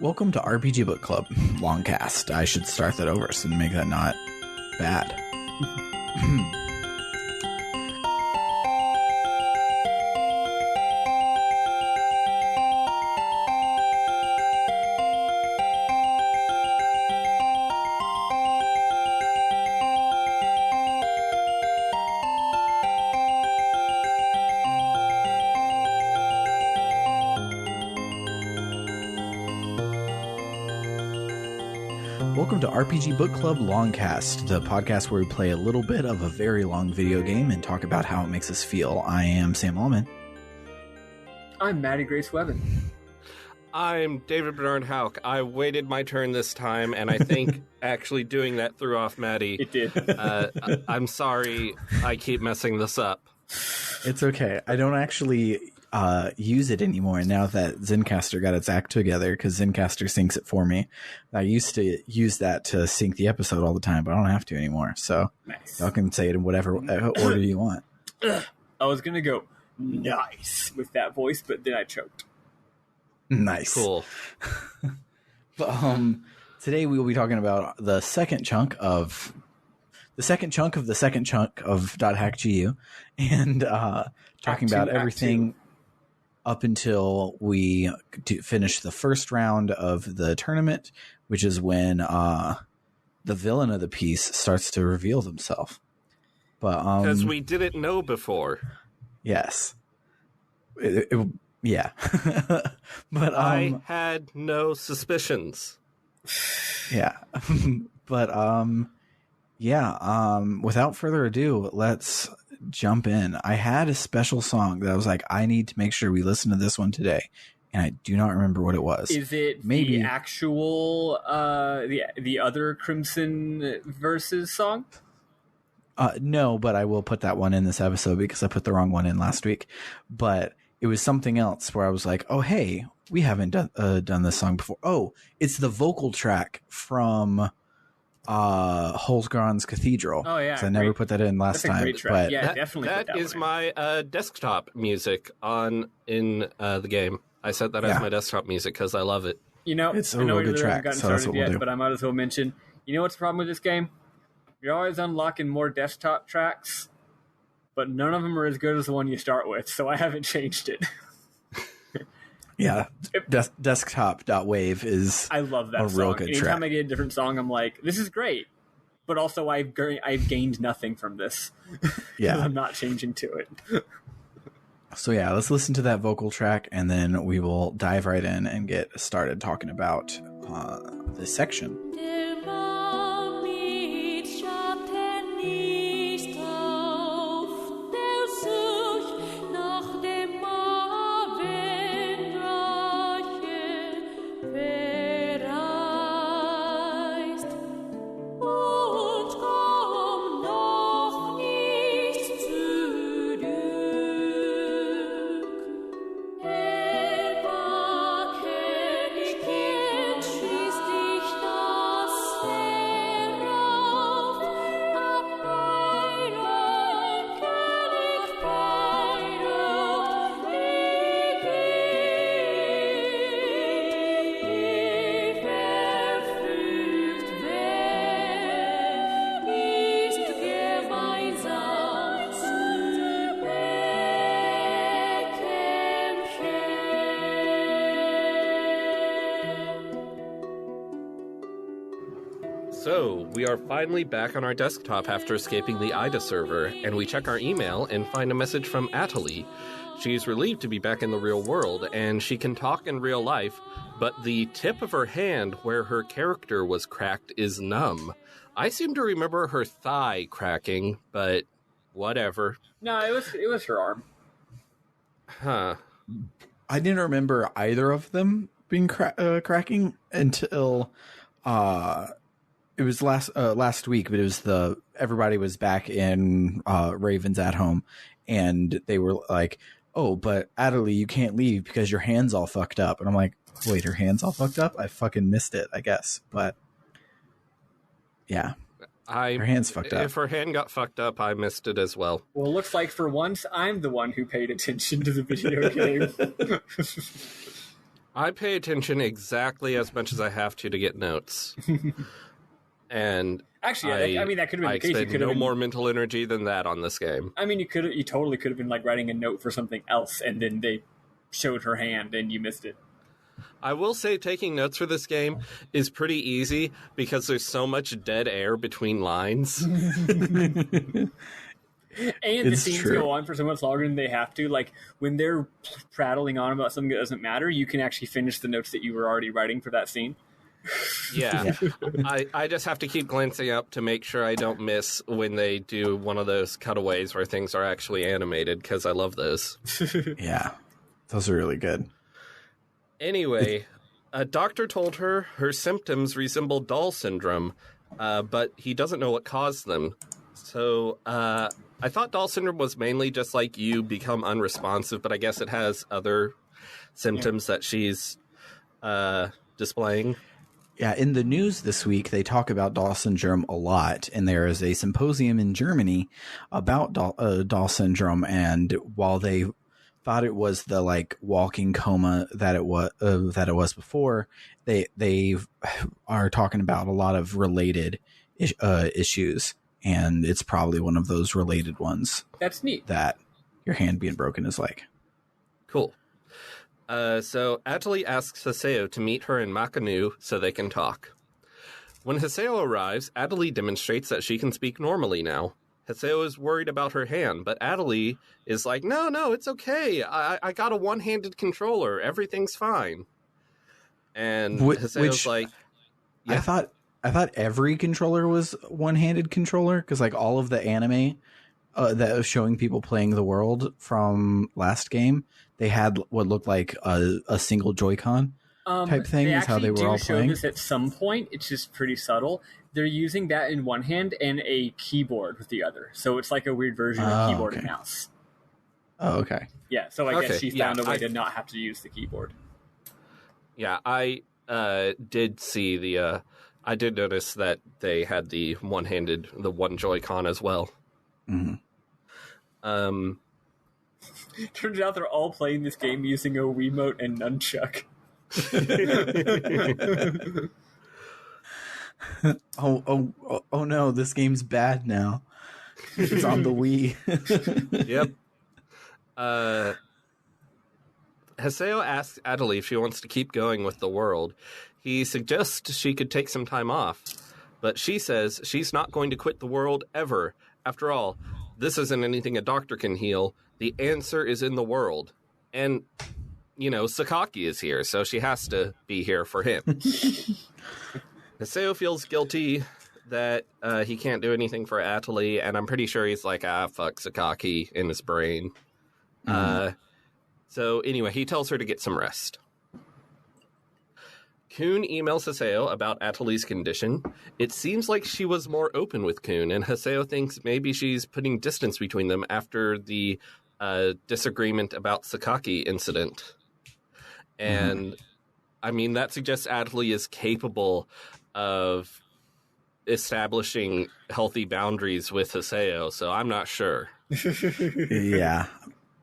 Welcome to RPG Book Club, LongCast. I should start that over so to make that not bad. Welcome to RPG Book Club LongCast, the podcast where we play a little bit of a very long video game and talk about how it makes us feel. I am Sam Allman. I'm Maddie Grace Webben. I'm David Bernard Houck. I waited my turn this time, and I think actually doing that threw off Maddie. It did. I'm sorry I keep messing this up. It's okay. I don't actually use it anymore now that Zencastr got its act together, because Zencastr syncs it for me. I used to use that to sync the episode all the time, but I don't have to anymore. So Nice. y'all can say it in whatever order you want. I was going to go nice with that voice, but then I choked. Nice. Cool. But, today we will be talking about the second chunk of the second chunk of .hackgu, and talking about everything up until we finish the first round of the tournament, which is when the villain of the piece starts to reveal themselves. But Because we didn't know before. yes, yeah. But I had no suspicions. yeah. But without further ado, let's jump in. I had a special song that I was like, I need to make sure we listen to this one today, and I do not remember what it was. Is it Maybe the actual, the other Crimson Versus song? No, but I will put that one in this episode because I put the wrong one in last week. But it was something else where I was like, oh, hey, we haven't done this song before. Oh, it's the vocal track from Holzgron's Cathedral. Oh yeah, I never put that in last time. Great track. But Yeah, definitely. That is my desktop music in the game. I set that as my desktop music because I love it. You know, it's I know a real good we haven't track, gotten so that's started what we'll yet, do. but I might as well mention. You know what's the problem with this game? You're always unlocking more desktop tracks, but none of them are as good as the one you start with. So I haven't changed it. yeah, desktop.wave is I love that a song. real good Anytime track. I get a different song, I'm like, this is great. But also, I've gained nothing from this. Yeah. I'm not changing to it. So yeah, let's listen to that vocal track, and then we will dive right in and get started talking about this section. Der Baum mit Schatten nicht auf, der sucht nach dem Abendreiche verreist und kommt noch nicht zurück. War König, schließt dich das herauf, ab Bayern, König Bayern, verflucht, wer ist gemeinsam zu bekämpfen. So, we are finally back on our desktop after escaping the IDA server, and we check our email and find a message from Atalie. She's relieved to be back in the real world, and she can talk in real life, but the tip of her hand where her character was cracked is numb. I seem to remember her thigh cracking, but whatever. No, it was her arm. Huh. I didn't remember either of them being cracking until it was last week, but it was everybody was back in Raven's at home, and they were like, oh, but Atalie, you can't leave because your hand's all fucked up. And I'm like, wait, her hand's all fucked up? I fucking missed it, I guess. But yeah, her hand's fucked up. If her hand got fucked up, I missed it as well. Well, it looks like for once I'm the one who paid attention to the video game. I pay attention exactly as much as I have to get notes. And Actually, I mean, that could have been I the case. You expend could have no been, more mental energy than that on this game. I mean, you totally could have been like writing a note for something else, and then they showed her hand, and you missed it. I will say taking notes for this game is pretty easy because there's so much dead air between lines. And the It's scenes true. go on for so much longer than they have to. Like, when they're prattling on about something that doesn't matter, you can actually finish the notes that you were already writing for that scene. Yeah. I just have to keep glancing up to make sure I don't miss when they do one of those cutaways where things are actually animated, because I love those. Yeah, those are really good. Anyway, a doctor told her symptoms resemble Doll syndrome, but he doesn't know what caused them. So I thought Doll syndrome was mainly just like you become unresponsive, but I guess it has other symptoms that she's displaying. Yeah, in the news this week, they talk about Doll syndrome a lot, and there is a symposium in Germany about Doll syndrome. And while they thought it was the like walking coma that it was before, they are talking about a lot of related issues, and it's probably one of those related ones. That's neat. That your hand being broken is like. Cool. So Atali asks Haseo to meet her in Makanu so they can talk. When Haseo arrives, Atali demonstrates that she can speak normally now. Haseo is worried about her hand, but Atali is like, no, it's okay. I got a one-handed controller. Everything's fine. And Haseo's like, yeah. I thought every controller was one-handed controller, because like all of the anime that was showing people playing the world from last game, they had what looked like a single Joy-Con type thing. Is how they were all playing. This at some point. It's just pretty subtle. They're using that in one hand and a keyboard with the other, so it's like a weird version of keyboard and mouse. Oh, okay. Yeah, so I guess she found a way I to not have to use the keyboard. Yeah, I did see the. I did notice that they had the one Joy-Con as well. Mm-hmm. Turns out they're all playing this game using a Wiimote and nunchuck. Oh no, this game's bad now. It's on the Wii. Yep. Haseo asks Atali if she wants to keep going with the world. He suggests she could take some time off, but she says she's not going to quit the world ever. After all, this isn't anything a doctor can heal. The answer is in the world. And, Sakaki is here, so she has to be here for him. Haseo feels guilty that he can't do anything for Atali, and I'm pretty sure he's like, fuck Sakaki in his brain. So anyway, he tells her to get some rest. Kun emails Haseo about Atali's condition. It seems like she was more open with Kun, and Haseo thinks maybe she's putting distance between them after the disagreement about Sakaki incident. And, I mean, that suggests Atali is capable of establishing healthy boundaries with Haseo, so I'm not sure. Yeah,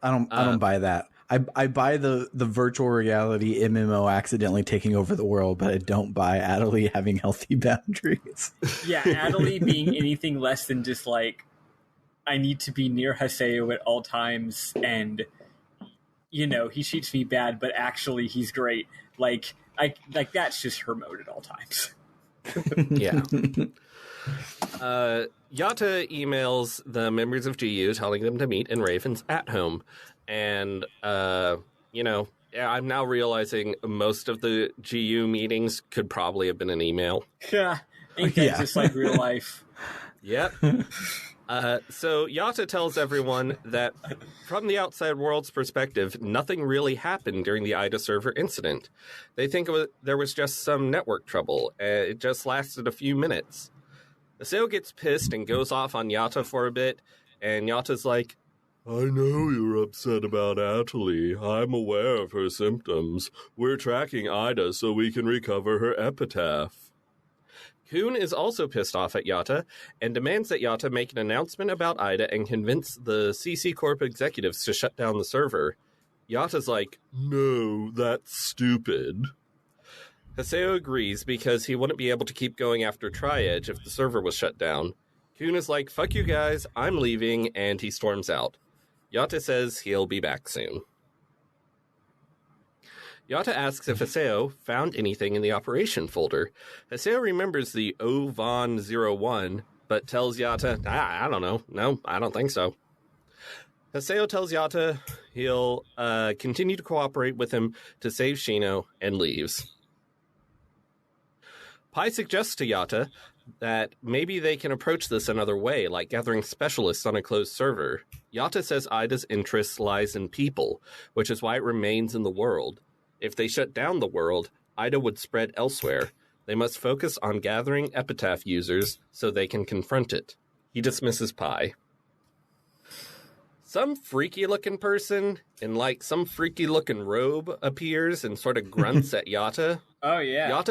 I don't buy that. I buy the virtual reality MMO accidentally taking over the world, but I don't buy Atali having healthy boundaries. Yeah, Atali being anything less than just like, I need to be near Haseo at all times, and he treats me bad, but actually he's great. Like that's just her mode at all times. Yeah. Yata emails the members of GU telling them to meet in Raven's at home. And, I'm now realizing most of the GU meetings could probably have been an email. Yeah, ain't that just like real life? Yep. So Yata tells everyone that from the outside world's perspective, nothing really happened during the IDA server incident. They think there was just some network trouble. It just lasted a few minutes. Haseo gets pissed and goes off on Yata for a bit, and Yata's like, I know you're upset about Atali. I'm aware of her symptoms. We're tracking Ida so we can recover her epitaph. Kun is also pissed off at Yata and demands that Yata make an announcement about Ida and convince the CC Corp executives to shut down the server. Yata's like, no, that's stupid. Haseo agrees because he wouldn't be able to keep going after Tri-Edge if the server was shut down. Kun is like, fuck you guys, I'm leaving, and he storms out. Yata says he'll be back soon. Yata asks if Haseo found anything in the operation folder. Haseo remembers the Ovan 01, but tells Yata, I don't know. No, I don't think so. Haseo tells Yata he'll continue to cooperate with him to save Shino and leaves. Pai suggests to Yata that maybe they can approach this another way, like gathering specialists on a closed server. Yata says Ida's interest lies in people, which is why it remains in the world. If they shut down the world, Ida would spread elsewhere. They must focus on gathering Epitaph users so they can confront it. He dismisses Pai. Some freaky-looking person in, like, some freaky-looking robe appears and sort of grunts at Yata. Oh, yeah.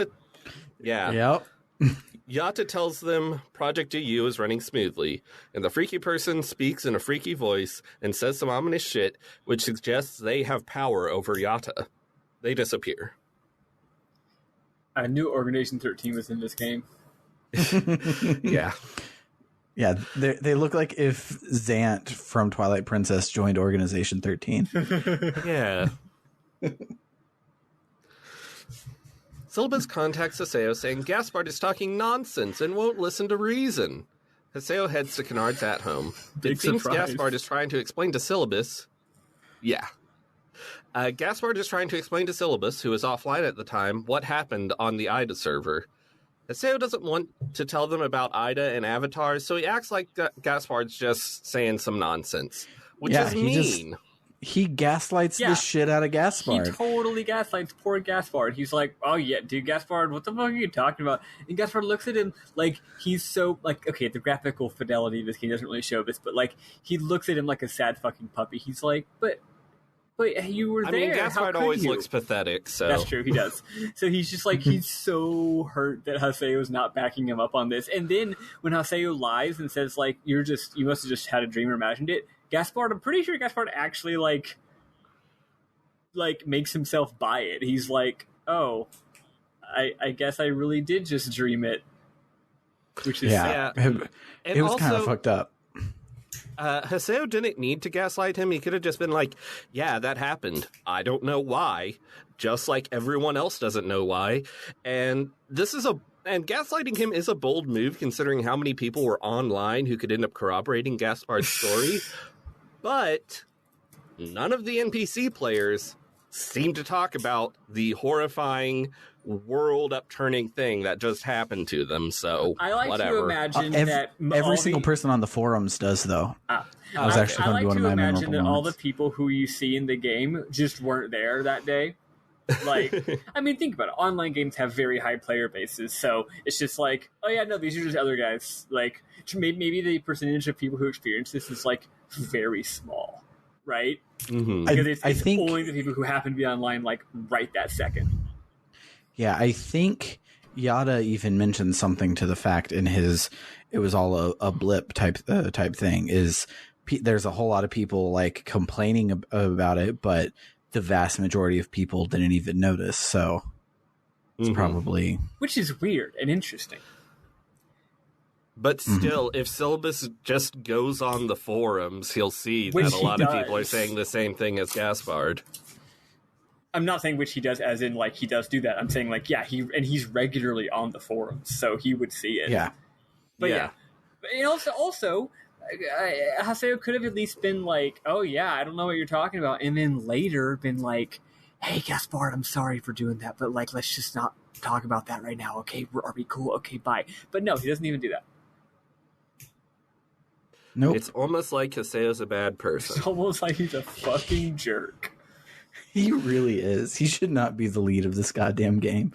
Yep. Yata tells them Project EU is running smoothly, and the freaky person speaks in a freaky voice and says some ominous shit, which suggests they have power over Yata. They disappear. I knew Organization 13 was in this game. Yeah. Yeah, they look like if Zant from Twilight Princess joined Organization 13. Yeah. Syllabus contacts Haseo saying Gaspard is talking nonsense and won't listen to reason. Haseo heads to Kennard's at home. Big It seems surprise. Gaspard is trying to explain to Syllabus. Yeah. Gaspard is trying to explain to Syllabus, who was offline at the time, what happened on the Ida server. Haseo doesn't want to tell them about Ida and avatars, so he acts like Gaspard's just saying some nonsense, which is mean. He gaslights the shit out of Gaspard. He totally gaslights poor Gaspard. He's like, oh yeah, dude, Gaspard, what the fuck are you talking about? And Gaspard looks at him like he's so, like, okay, the graphical fidelity of this game doesn't really show this, but, like, he looks at him like a sad fucking puppy. He's like, but you were there. I mean, Gaspard How could always you? looks pathetic, so... That's true, he does. So he's just like, he's so hurt that Haseo's not backing him up on this. And then when Haseo lies and says, like, you must have just had a dream or imagined it, Gaspard, I'm pretty sure Gaspard actually, like makes himself buy it. He's like, oh, I guess I really did just dream it. Which is sad. It was kind of fucked up. Haseo didn't need to gaslight him. He could have just been like, yeah, that happened. I don't know why. Just like everyone else doesn't know why. And gaslighting him is a bold move considering how many people were online who could end up corroborating Gaspard's story. But none of the NPC players seem to talk about the horrifying world upturning thing that just happened to them, so I like whatever. to imagine that Every single person on the forums does, though. That was actually going to be one of my memorable imagine that all the moments. people who you see in the game just weren't there that day. Like, I mean, think about it. Online games have very high player bases, so it's just like, oh yeah, no, these are just other guys. Like, maybe the percentage of people who experience this is, like, very small, right? Mm-hmm. Because it's I think only the people who happen to be online, like, right that second. Yeah, I think Yada even mentioned something to the fact in his it was all a blip type thing. There's a whole lot of people like complaining about it, but the vast majority of people didn't even notice. So it's probably, which is weird and interesting. But still, if Syllabus just goes on the forums, he'll see Which that a lot he of people are does. saying the same thing as Gaspard. I'm not saying which he does, as in like he does do that. I'm saying like he's regularly on the forums, so he would see it. yeah. But yeah. And also, Haseo could have at least been like, "Oh yeah, I don't know what you're talking about," and then later been like, "Hey, Gaspard, I'm sorry for doing that, but like, let's just not talk about that right now. Okay, are we cool? Okay, bye." But no, he doesn't even do that. Nope. It's almost like Haseo's a bad person. It's almost like he's a fucking jerk. He really is. He should not be the lead of this goddamn game.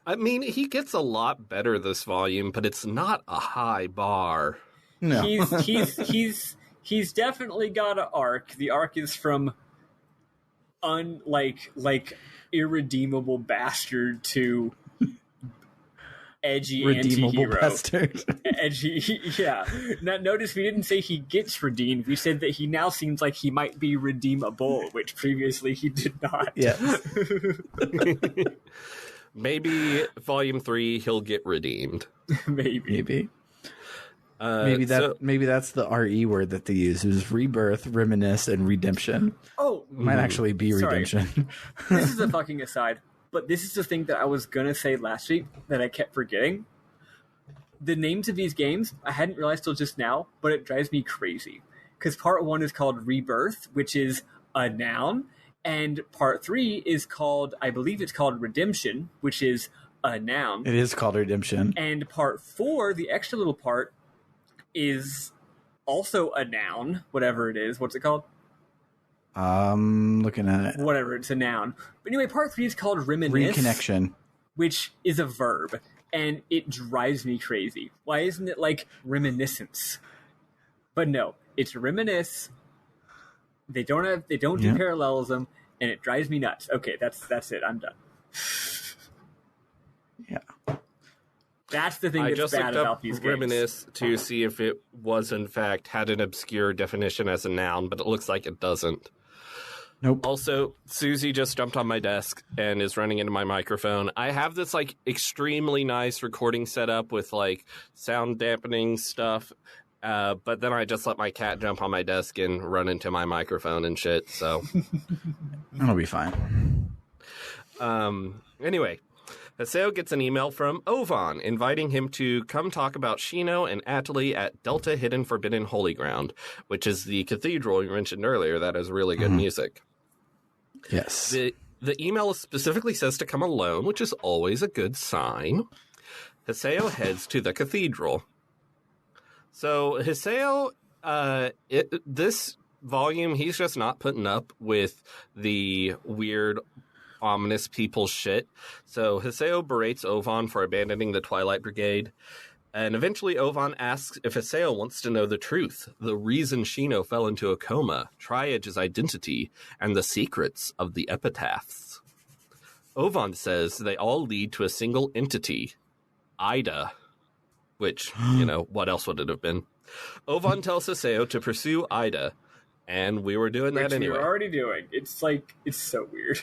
I mean, he gets a lot better this volume, but it's not a high bar. No. He's definitely got an arc. The arc is from like irredeemable bastard to edgy redeemable anti-hero. bastard. Edgy, yeah. Now, notice we didn't say he gets redeemed. We said that he now seems like he might be redeemable, which previously he did not. Yes. Maybe Volume 3, he'll get redeemed. Maybe. Maybe that's the RE word that they use. It was rebirth, reminisce, and redemption. Oh, Might actually be Sorry. redemption. this is a fucking aside, but this is the thing that I was gonna say last week that I kept forgetting. The names of these games, I hadn't realized till just now, but it drives me crazy. Because part 1 is called Rebirth, which is a noun, and part 3 is called, I believe it's called Redemption, which is a noun. It is called redemption. And part 4, the extra little part, is also a noun, whatever it is. What's it called? Looking at it. Whatever, it's a noun. But anyway, part 3 is called Reminisce. Reconnection. Which is a verb, and it drives me crazy. Why isn't it like reminiscence? But no, it's reminisce. They don't do parallelism, and it drives me nuts. Okay, that's it. I'm done. Yeah. That's the thing I that's just bad looked about up these games. Reminisce to see if it was, in fact, had an obscure definition as a noun, but it looks like it doesn't. Nope. Also, Susie just jumped on my desk and is running into my microphone. I have this, like, extremely nice recording setup with, like, sound dampening stuff, but then I just let my cat jump on my desk and run into my microphone and shit, so... That'll be fine. Anyway, Haseo gets an email from Ovan inviting him to come talk about Shino and Atali at Delta Hidden Forbidden Holy Ground, which is the cathedral you mentioned earlier that has really good music. Yes. The email specifically says to come alone, which is always a good sign. Haseo heads to the cathedral. So Haseo, this volume, he's just not putting up with the weird, ominous people shit. So Haseo berates Ovan for abandoning the Twilight Brigade. And eventually Ovan asks if Haseo wants to know the truth, the reason Shino fell into a coma, Triage's identity, and the secrets of the epitaphs. Ovan says they all lead to a single entity, Ida, which, what else would it have been? Ovan tells Haseo to pursue Ida, and we were doing that anyway. Which we were already doing. It's so weird.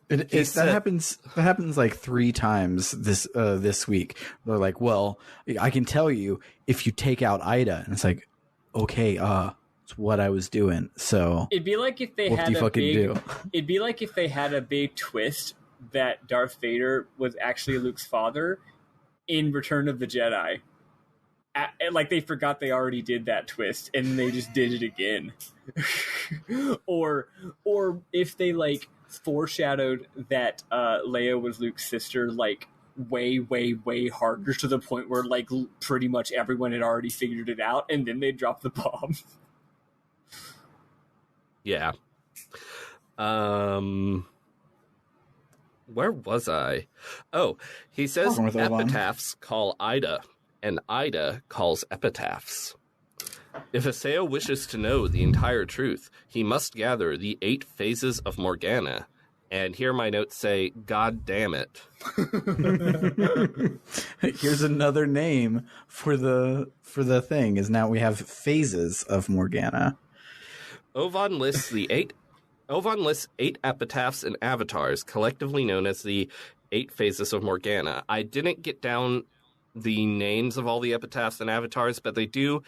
That happens like 3 times this week. They're like, well, I can tell you if you take out Ida, and it's like, okay, it's what I was doing. So it'd be like if they what had do you a fucking big. do? It'd be like if they had a big twist that Darth Vader was actually Luke's father in Return of the Jedi. Like they forgot they already did that twist, and they just did it again. or if they like foreshadowed that Leia was Luke's sister, like way harder to the point where like pretty much everyone had already figured it out, and then they dropped the bomb. Yeah. Where was I? Oh, he says epitaphs call Ida, and Ida calls epitaphs. If Haseo wishes to know the entire truth, he must gather the 8 phases of Morgana. And here my notes say, God damn it. Here's another name for the thing, is now we have phases of Morgana. Ovan lists 8 epitaphs and avatars, collectively known as the 8 phases of Morgana. I didn't get down the names of all the epitaphs and avatars, but they do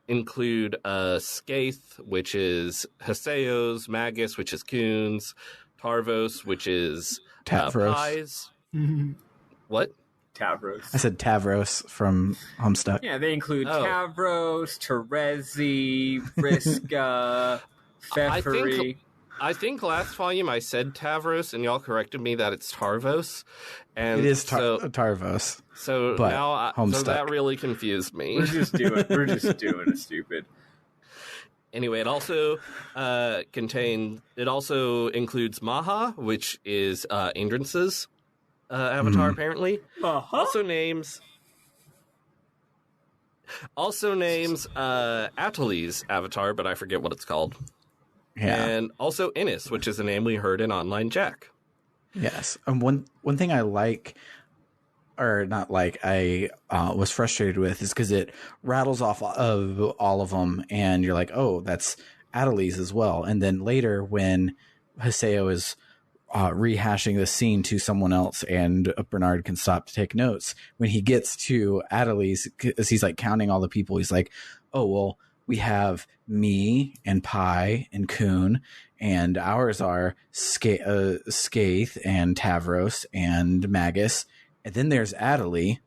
include Skaith, which is Haseo's, Magus, which is Kuhn's, Tarvos, which is Tavros. Pies. What? Tavros. I said Tavros from Homestuck. Yeah, they include Tavros, Terezi, Vriska, Pfeffery. I think last volume I said Tavros, and y'all corrected me that it's Tarvos. And it is Tarvos. So but now so that really confused me. We're just doing it stupid. Anyway, it also includes Maha, which is Indrance's avatar, apparently. Also names Atali's avatar, but I forget what it's called. Yeah. And also Innis, which is a name we heard in Online Jack. Yes. And one thing I like or not like, I was frustrated with is because it rattles off of all of them, and you're like, oh, that's Adelie's as well. And then later when Haseo is rehashing the scene to someone else, and Bernard can stop to take notes, when he gets to Adelie's, as he's like counting all the people, he's like, oh, well, we have me and Pi and Kuhn, and ours are Skaith and Tavros and Magus, and then there's Adelie, ...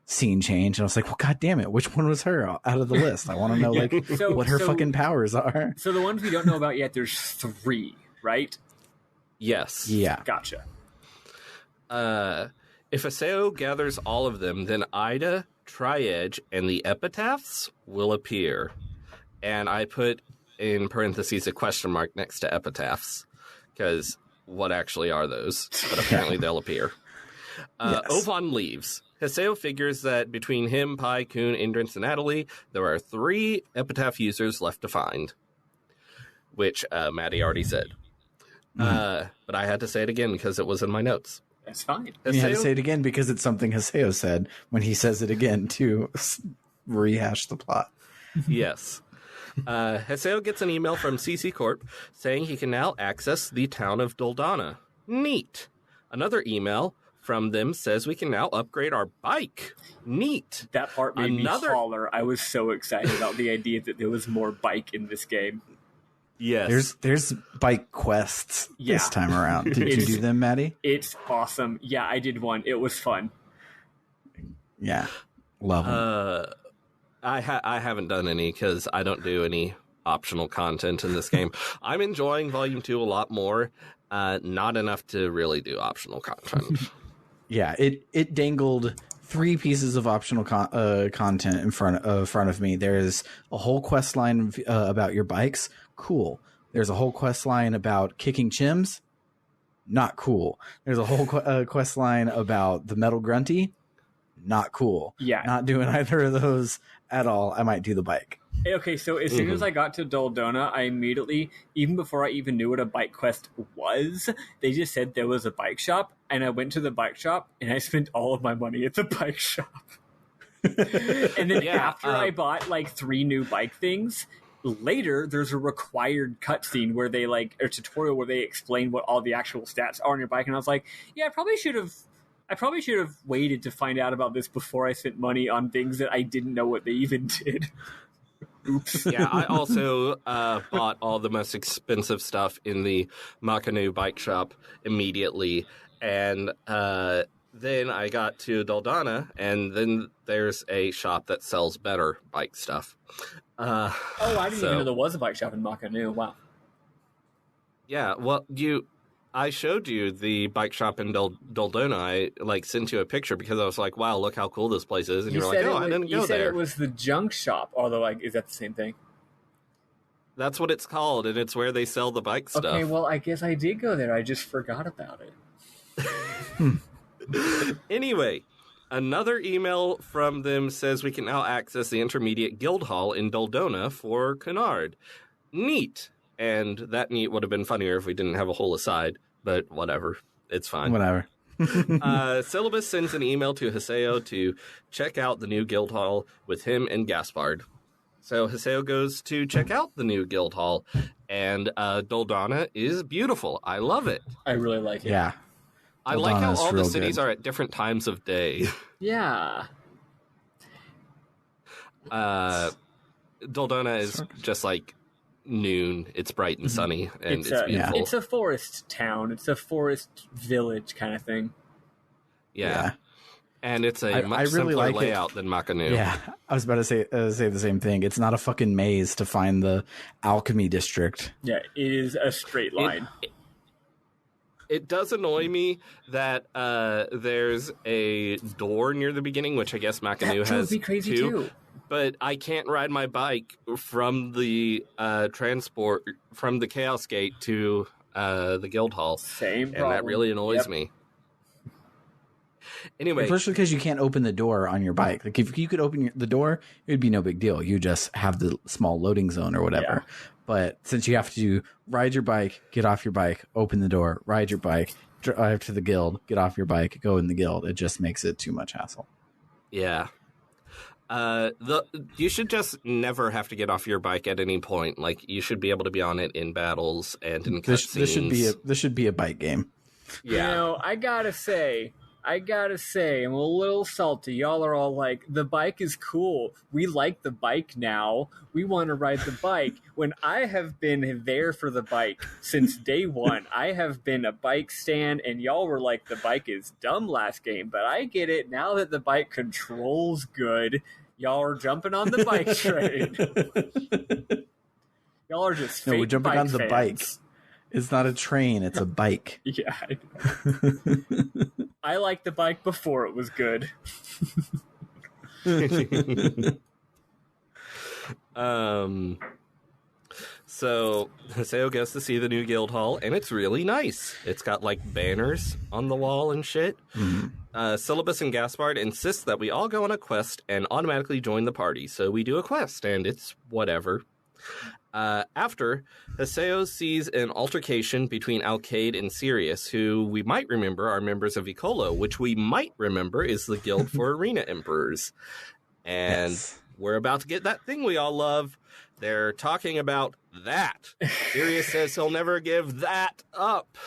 scene change. And I was like, well, god damn it, which one was her out of the list? I want to know like what her fucking powers are. So the ones we don't know about yet, there's 3, right? Yes. Yeah. Gotcha. If Haseo gathers all of them, then Ida, Tri-Edge, and the epitaphs will appear. And I put in parentheses a question mark next to epitaphs, because what actually are those? But apparently they'll appear. Yes. Ovan leaves. Haseo figures that between him, Pi, Kuhn, Indrance, and Adelie, there are 3 epitaph users left to find, which Maddie already said. But I had to say it again because it was in my notes. That's fine. And you had to say it again because it's something Haseo said when he says it again to rehash the plot. Yes. Haseo gets an email from CC Corp saying he can now access the town of Dona. Neat. Another email from them says we can now upgrade our bike. Neat. That part made me holler. I was so excited about the idea that there was more bike in this game. Yes. There's bike quests this time around. Did you do them, Maddie? It's awesome. Yeah, I did one. It was fun. Yeah. Love them. I haven't done any because I don't do any optional content in this game. I'm enjoying Volume 2 a lot more. Not enough to really do optional content. Yeah, it dangled 3 pieces of optional content in front of me. There's a whole quest line about your bikes. Cool. There's a whole quest line about kicking chims. Not cool. There's a whole quest line about the metal grunty. Not cool. Yeah. Not doing either of those at all. I might do the bike. Okay, so as soon as I got to Dona, I immediately, even before I even knew what a bike quest was, they just said there was a bike shop, and I went to the bike shop, and I spent all of my money at the bike shop. And then after I bought like 3 new bike things, later there's a required cutscene where they a tutorial where they explain what all the actual stats are on your bike, and I was like, yeah, I probably should have waited to find out about this before I spent money on things that I didn't know what they even did. Oops. Yeah, I also bought all the most expensive stuff in the Makanu bike shop immediately, and then I got to Dona, and then there's a shop that sells better bike stuff. I didn't even know there was a bike shop in Makanu. Wow. Yeah, well, I showed you the bike shop in Dona. I sent you a picture because I was like, wow, look how cool this place is. And you were like, I didn't go there. You said it was the junk shop, although is that the same thing? That's what it's called, and it's where they sell the bike stuff. Okay, well, I guess I did go there. I just forgot about it. Anyway, another email from them says we can now access the Intermediate Guild Hall in Dona for Kennard. Neat. And that neat would have been funnier if we didn't have a whole aside, but whatever. It's fine. Whatever. Syllabus sends an email to Haseo to check out the new guild hall with him and Gaspard. So Haseo goes to check out the new guild hall, and Dona is beautiful. I love it. I really like it. Yeah. I like how all the cities are at different times of day. Yeah. Dona is just like noon. It's bright and sunny, and it's beautiful. It's a forest town. It's a forest village kind of thing. Yeah. And it's a much really simpler like layout than Makanu. Yeah, I was about to say the same thing. It's not a fucking maze to find the alchemy district. Yeah, it is a straight line. It does annoy me that there's a door near the beginning, which I guess Makanu has would be crazy too. But I can't ride my bike from the transport from the Chaos Gate to the Guild Hall. Same problem. And that really annoys me. Anyway, especially because you can't open the door on your bike. Like if you could open the door, it would be no big deal. You just have the small loading zone or whatever. Yeah. But since you have to ride your bike, get off your bike, open the door, ride your bike, drive to the guild, get off your bike, go in the guild. It just makes it too much hassle. Yeah. You should just never have to get off your bike at any point. Like, you should be able to be on it in battles and in cutscenes. This should be a bike game. Yeah. You know, I gotta say, I'm a little salty. Y'all are all like, the bike is cool. We like the bike now. We want to ride the bike. When I have been there for the bike since day one, I have been a bike stan, and y'all were like, the bike is dumb last game. But I get it. Now that the bike controls good, y'all are jumping on the bike train. Y'all are just fake No, we're jumping bike on the fans. bike. It's not a train, it's a bike. Yeah, I know. I liked the bike before it was good. So Haseo goes to see the new guild hall, and it's really nice. It's got like banners on the wall and shit. Syllabus and Gaspard insist that we all go on a quest and automatically join the party. So we do a quest, and it's whatever. After, Haseo sees an altercation between Alcade and Sirius, who we might remember are members of Ecolo, which we might remember is the guild for arena emperors. And we're about to get that thing we all love. They're talking about that. Sirius says he'll never give that up.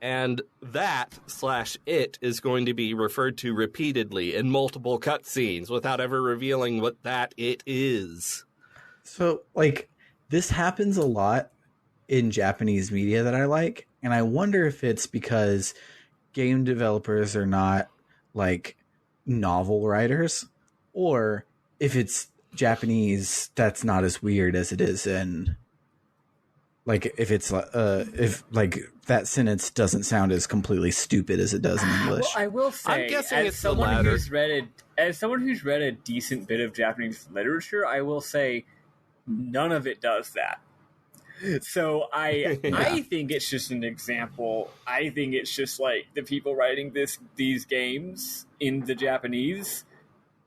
And that/it is going to be referred to repeatedly in multiple cutscenes without ever revealing what that it is. So, like, this happens a lot in Japanese media that I like, and I wonder if it's because game developers are not, like, novel writers, or if it's Japanese that's not as weird as it is in, like, if it's, if, like, that sentence doesn't sound as completely stupid as it does in English. Well, I will say, I'm guessing as it's the someone latter. who's read a decent bit of Japanese literature, I will say none of it does that. So I think it's just an example. I think it's just like the people writing these games in the Japanese,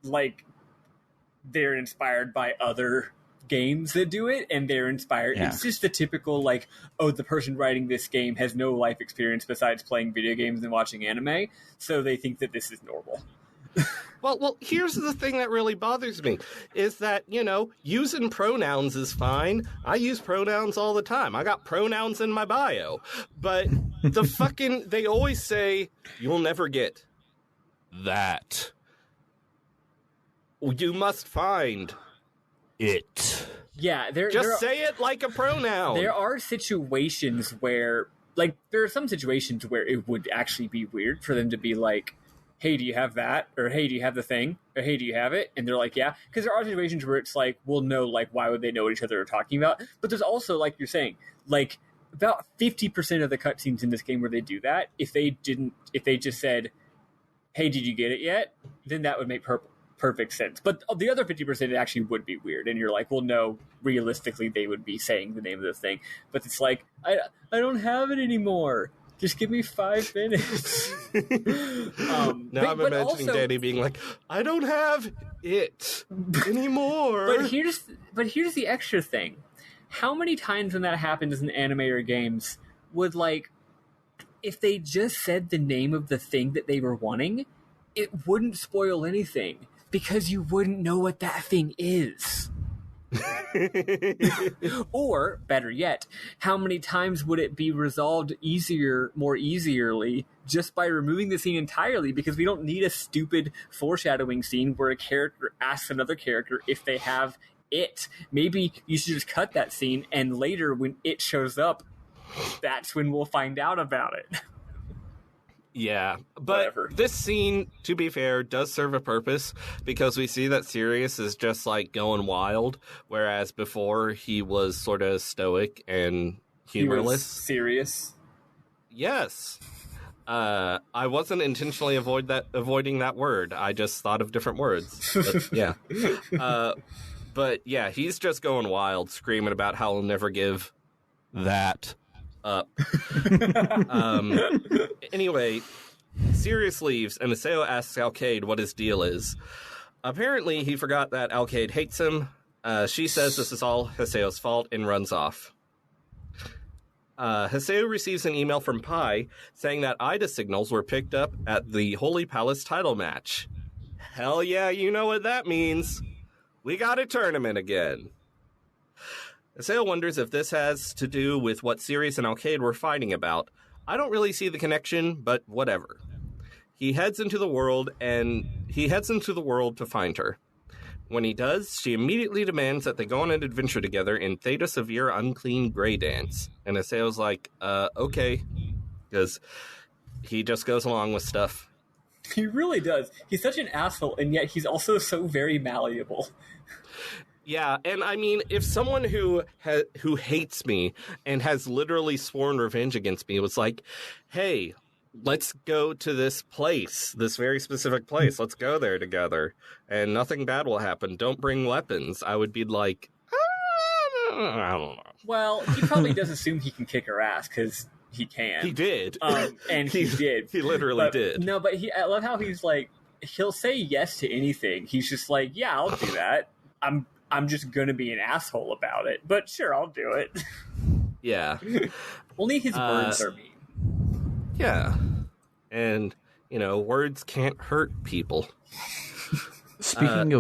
like, they're inspired by other games that do it, and they're inspired. Yeah. It's just the typical, like, oh, the person writing this game has no life experience besides playing video games and watching anime, so they think that this is normal. Well, here's the thing that really bothers me, is that, you know, using pronouns is fine. I use pronouns all the time. I got pronouns in my bio. But they always say, you'll never get that. You must find it. Yeah, Just say it like a pronoun. There are situations where, like, there are some situations where it would actually be weird for them to be like, hey, do you have that? Or, hey, do you have the thing? Or, hey, do you have it? And they're like, yeah. Because there are situations where it's like, well, no, like, why would they know what each other are talking about? But there's also, like you're saying, like, about 50% of the cutscenes in this game where they do that, if they just said, hey, did you get it yet? Then that would make perfect sense. But the other 50%, it actually would be weird. And you're like, well, no, realistically, they would be saying the name of the thing. But it's like, I don't have it anymore. Just give me 5 minutes. Now I'm imagining Danny being like, I don't have it anymore. But here's the extra thing. How many times when that happens in anime or games would, like, if they just said the name of the thing that they were wanting, it wouldn't spoil anything because you wouldn't know what that thing is. Or, better yet, how many times would it be resolved more easierly just by removing the scene entirely, because we don't need a stupid foreshadowing scene where a character asks another character if they have it. Maybe you should just cut that scene, and later when it shows up, that's when we'll find out about it. Yeah, but Whatever. This scene, to be fair, does serve a purpose, because we see that Sirius is just, like, going wild, whereas before he was sort of stoic and humorless. Serious. Yes. I wasn't intentionally avoiding that word. I just thought of different words. But, yeah. But, yeah, he's just going wild, screaming about how he'll never give that up. Anyway, Sirius leaves, and Haseo asks Alcade what his deal is. Apparently, he forgot that Alcade hates him. She says this is all Haseo's fault and runs off. Haseo receives an email from Pi saying that Ida signals were picked up at the Holy Palace title match. Hell yeah, you know what that means. We got a tournament again. Haseo wonders if this has to do with what Sirius and Alkaid were fighting about. I don't really see the connection, but whatever. He heads into the world to find her. When he does, she immediately demands that they go on an adventure together in Theta Severe Unclean Grey Dance. And Haseo's like, okay. Because he just goes along with stuff. He really does. He's such an asshole, and yet he's also so very malleable. Yeah, and I mean, if someone who hates me and has literally sworn revenge against me was like, hey, let's go to this place, this very specific place, let's go there together, and nothing bad will happen, don't bring weapons, I would be like, I don't know. Well, he probably does assume he can kick her ass, because he can. He did. And he did. He literally did. No, but I love how he's like, he'll say yes to anything. He's just like, yeah, I'll do that. I'm just gonna be an asshole about it, but sure, I'll do it. Yeah. Only his words are mean. Yeah. And, words can't hurt people. Speaking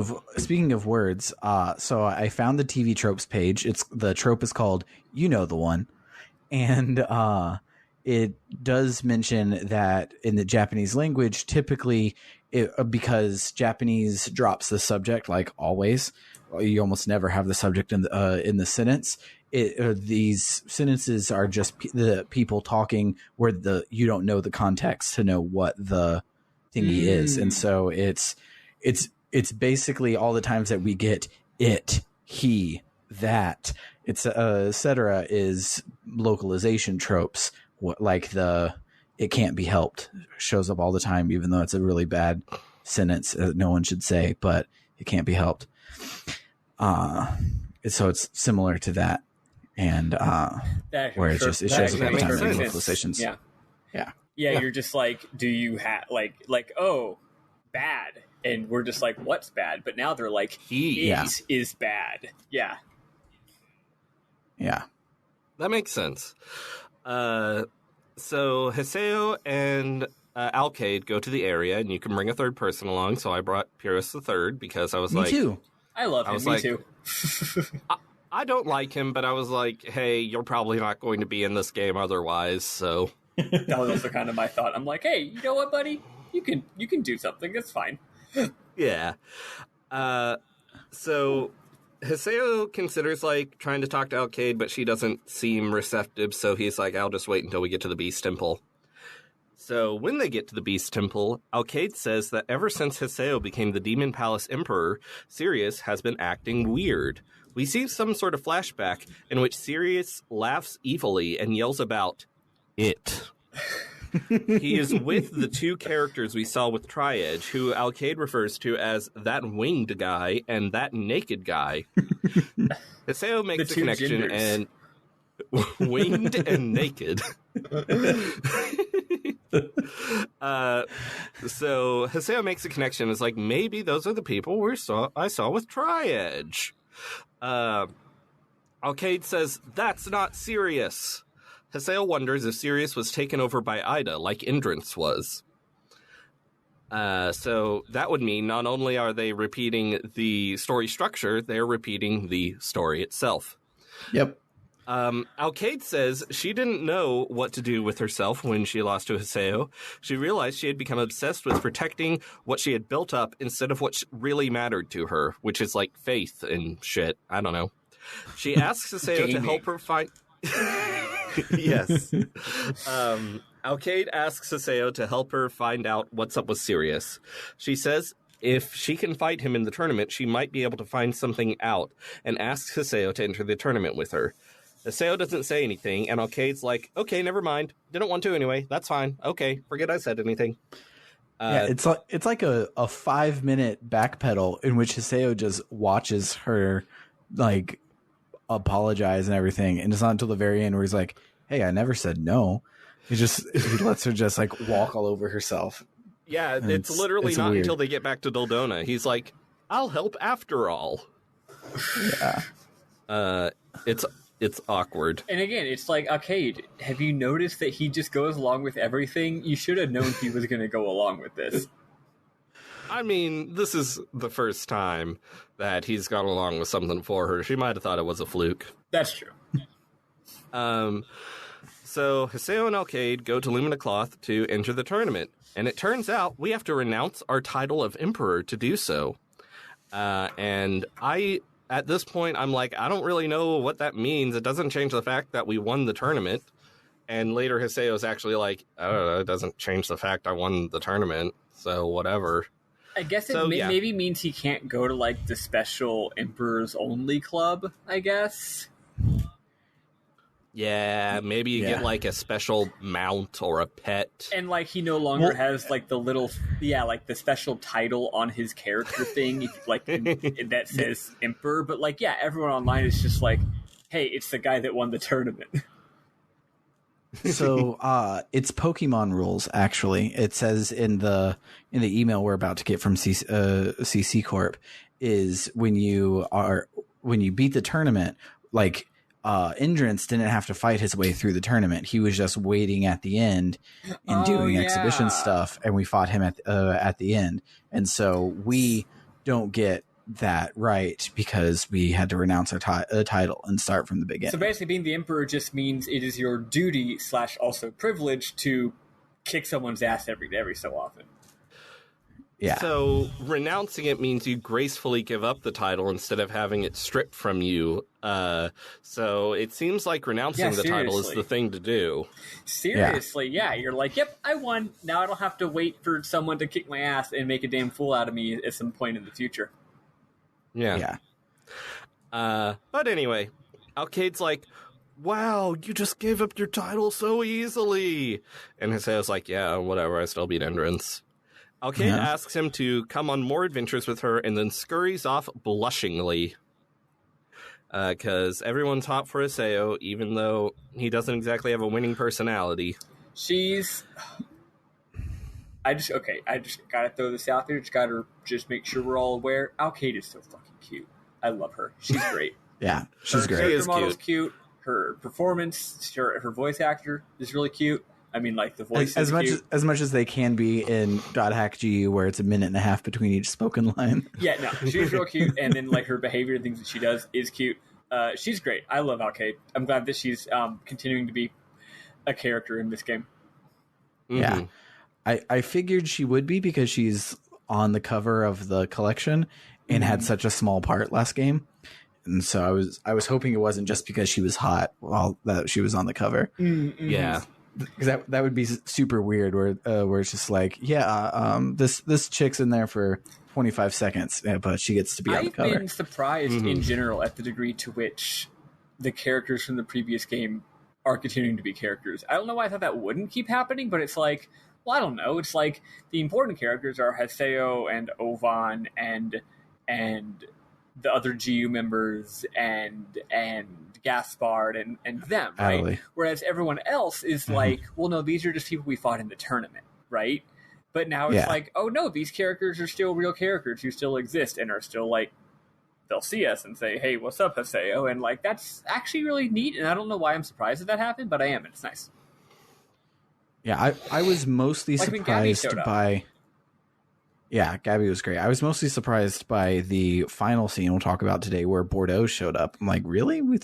of words, so I found the TV tropes page. The trope is called "You Know the One," and it does mention that in the Japanese language, typically, because Japanese drops the subject like always, you almost never have the subject in the sentence. These sentences are just the people talking where you don't know the context to know what the thingy is, and so it's basically all the times that we get it, he, that, it's etc. is localization tropes, like it can't be helped shows up all the time, even though it's a really bad sentence that no one should say, but it can't be helped. So it's similar to that, and where it shows up all the time in localizations. Yeah. You're just like, do you have like oh, bad, and we're just like, what's bad? But now they're like, is bad. Yeah. That makes sense. So Haseo and Alkaid go to the area, and you can bring a third person along. So I brought Pyrrhus the third because I was Me too. I love him. Me too. I don't like him, but I was like, hey, you're probably not going to be in this game otherwise, so. That was also kind of my thought. I'm like, hey, you know what, buddy? You can do something. That's fine. Yeah. So Haseo considers trying to talk to Alkaid, but she doesn't seem receptive, so he's like, I'll just wait until we get to the Beast Temple. So when they get to the Beast Temple, Alkaid says that ever since Haseo became the Demon Palace Emperor, Sirius has been acting weird. We see some sort of flashback in which Sirius laughs evilly and yells about it. He is with the two characters we saw with Tri-Edge, who Alkaid refers to as that winged guy and that naked guy. Haseo makes the connection genders. And winged and naked. So Haseo makes a connection. It's like, maybe those are the people I saw with Tri-Edge. Alkaid says, that's not Sirius. Haseo wonders if Sirius was taken over by Ida, like Indrance was. So that would mean not only are they repeating the story structure, they're repeating the story itself. Yep. Alkaid says she didn't know what to do with herself when she lost to Haseo. She realized she had become obsessed with protecting what she had built up instead of what really mattered to her, which is like faith and shit. I don't know. She asks Haseo to help her find... Yes. Alkaid asks Haseo to help her find out what's up with Sirius. She says if she can fight him in the tournament, she might be able to find something out, and asks Haseo to enter the tournament with her. Haseo doesn't say anything, and Alkaid's like, okay, never mind. Didn't want to anyway. That's fine. Okay, forget I said anything. It's like a 5-minute backpedal in which Haseo just watches her apologize and everything, and it's not until the very end where he's like, hey, I never said no. He lets her just walk all over herself. Yeah, it's literally not weird. Until they get back to Dona. He's like, I'll help after all. Yeah. It's It's awkward. And again, it's like, Arcade, have you noticed that he just goes along with everything? You should have known he was going to go along with this. I mean, this is the first time that he's gone along with something for her. She might have thought it was a fluke. That's true. So Haseo and Alcade go to Lumina Cloth to enter the tournament. And it turns out we have to renounce our title of Emperor to do so. And at this point, I'm like, I don't really know what that means. It doesn't change the fact that we won the tournament. And later Haseo's actually like, I don't know, it doesn't change the fact I won the tournament. So whatever. I guess it maybe means he can't go to, like, the special Emperor's Only Club, I guess. Yeah, maybe you get, like, a special mount or a pet. And, like, he no longer has, like, the little, like, the special title on his character thing, like, that says Emperor. But, like, yeah, everyone online is just like, hey, it's the guy that won the tournament. So it's Pokemon rules, actually. It says in the email we're about to get from CC Corp is when you beat the tournament, like Indrance didn't have to fight his way through the tournament. He was just waiting at the end and doing exhibition stuff, and we fought him at the end. And so we don't get that right because we had to renounce our title and start from the beginning. So basically being the Emperor just means it is your duty / also privilege to kick someone's ass every so often. Yeah. So renouncing it means you gracefully give up the title instead of having it stripped from you. So it seems like renouncing the title is the thing to do. Seriously, yeah. You're like, yep, I won. Now I don't have to wait for someone to kick my ass and make a damn fool out of me at some point in the future. Yeah. But anyway, Alcade's like, wow, you just gave up your title so easily. And Haseo's like, yeah, whatever, I still beat Endurance. Alcade asks him to come on more adventures with her and then scurries off blushingly. Because everyone's hot for Haseo, even though he doesn't exactly have a winning personality. I just gotta throw this out there. Just gotta make sure we're all aware. Alcade is so fucking cute. I love her. She's great. Yeah, she's great. She is Model's cute. Her performance, her voice actor is really cute. I mean, like, the voice as is much cute. as much as they can be in .hack GU, where it's a minute and a half between each spoken line. Yeah, no, she's real cute, and then, like, her behavior and things that she does is cute. She's great. I love Alcade. I'm glad that she's continuing to be a character in this game. Mm-hmm. Yeah. I figured she would be because she's on the cover of the collection and had such a small part last game. And so I was hoping it wasn't just because she was hot while that she was on the cover. Mm-hmm. Yeah. Because that would be super weird where it's just like, this chick's in there for 25 seconds, but she gets to be on the cover. I've been surprised in general at the degree to which the characters from the previous game are continuing to be characters. I don't know why I thought that wouldn't keep happening, but it's like, well, I don't know. It's like the important characters are Haseo and Ovan and the other GU members and Gaspard and them, right? Totally. Whereas everyone else is like, well, no, these are just people we fought in the tournament, right? But now it's like, oh no, these characters are still real characters who still exist and are still like, they'll see us and say, hey, what's up, Haseo? And like, that's actually really neat. And I don't know why I'm surprised that happened, but I am, and it's nice. Yeah, I was mostly Like when Gabby surprised showed up. by... Yeah, Gabby was great. I was mostly surprised by the final scene we'll talk about today where Bordeaux showed up. I'm like, really? We're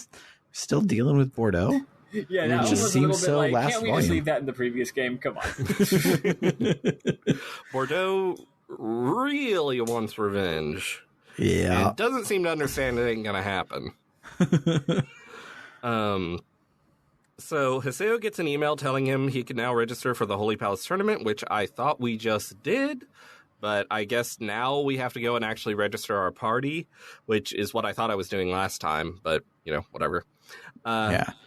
still dealing with Bordeaux? Yeah, It that just was a little seems bit so like, last can't we just volume. leave that in the previous game? Come on. Bordeaux really wants revenge. Yeah. And doesn't seem to understand it ain't gonna happen. So Haseo gets an email telling him he can now register for the Holy Palace tournament, which I thought we just did, but I guess now we have to go and actually register our party, which is what I thought I was doing last time, but, you know, whatever.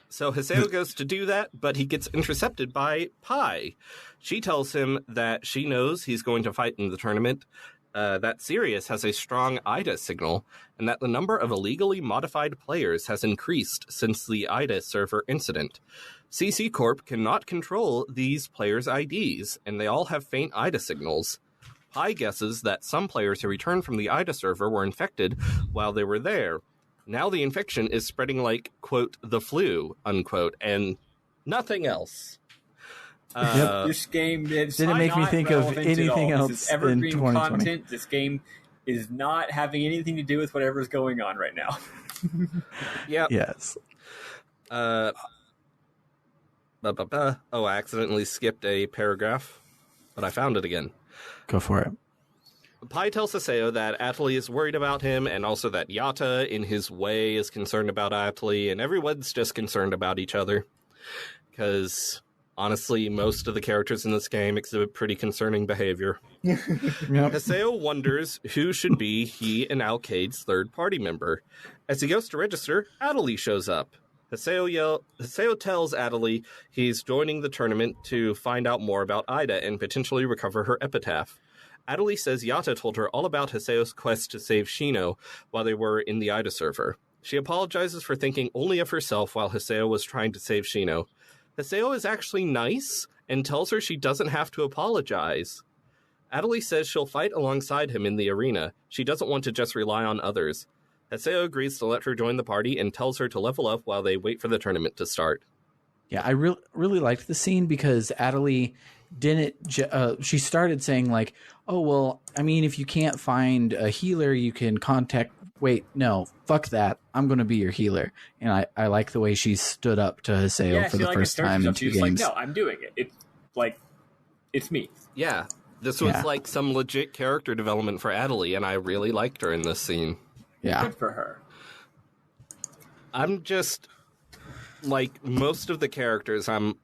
So Haseo goes to do that, but he gets intercepted by Pi. She tells him that she knows he's going to fight in the tournament, that Sirius has a strong IDA signal, and that the number of illegally modified players has increased since the IDA server incident. CC Corp cannot control these players' IDs, and they all have faint IDA signals. Pi guesses that some players who returned from the IDA server were infected while they were there. Now the infection is spreading like, quote, the flu, unquote, and nothing else. This game is Didn't make me not think of relevant at anything all. else This is in evergreen 2020. content. This game is not having anything to do with whatever's going on right now. Yep. Yes. Oh, I accidentally skipped a paragraph, but I found it again. Go for it. Pai tells Saseo that Atali is worried about him, and also that Yata, in his way, is concerned about Atali, and everyone's just concerned about each other. Because, honestly, most of the characters in this game exhibit pretty concerning behavior. Yep. Haseo wonders who should be he and Alcade's third-party member. As he goes to register, Atali shows up. Haseo tells Atali he's joining the tournament to find out more about Ida and potentially recover her epitaph. Atali says Yata told her all about Haseo's quest to save Shino while they were in the Ida server. She apologizes for thinking only of herself while Haseo was trying to save Shino. Haseo is actually nice and tells her she doesn't have to apologize. Atali says she'll fight alongside him in the arena. She doesn't want to just rely on others. Haseo agrees to let her join the party and tells her to level up while they wait for the tournament to start. Yeah, I really liked the scene because Atali didn't. She started saying like, "Oh well, I mean, if you can't find a healer, you can contact." Wait, no, fuck that. I'm going to be your healer, and I like the way she stood up to Haseo for the first time in 2 She's games. like, no, I'm doing it. It's like, it's me. Yeah, this was like some legit character development for Atali, and I really liked her in this scene. Yeah, Good for her. I'm just, like, most of the characters I'm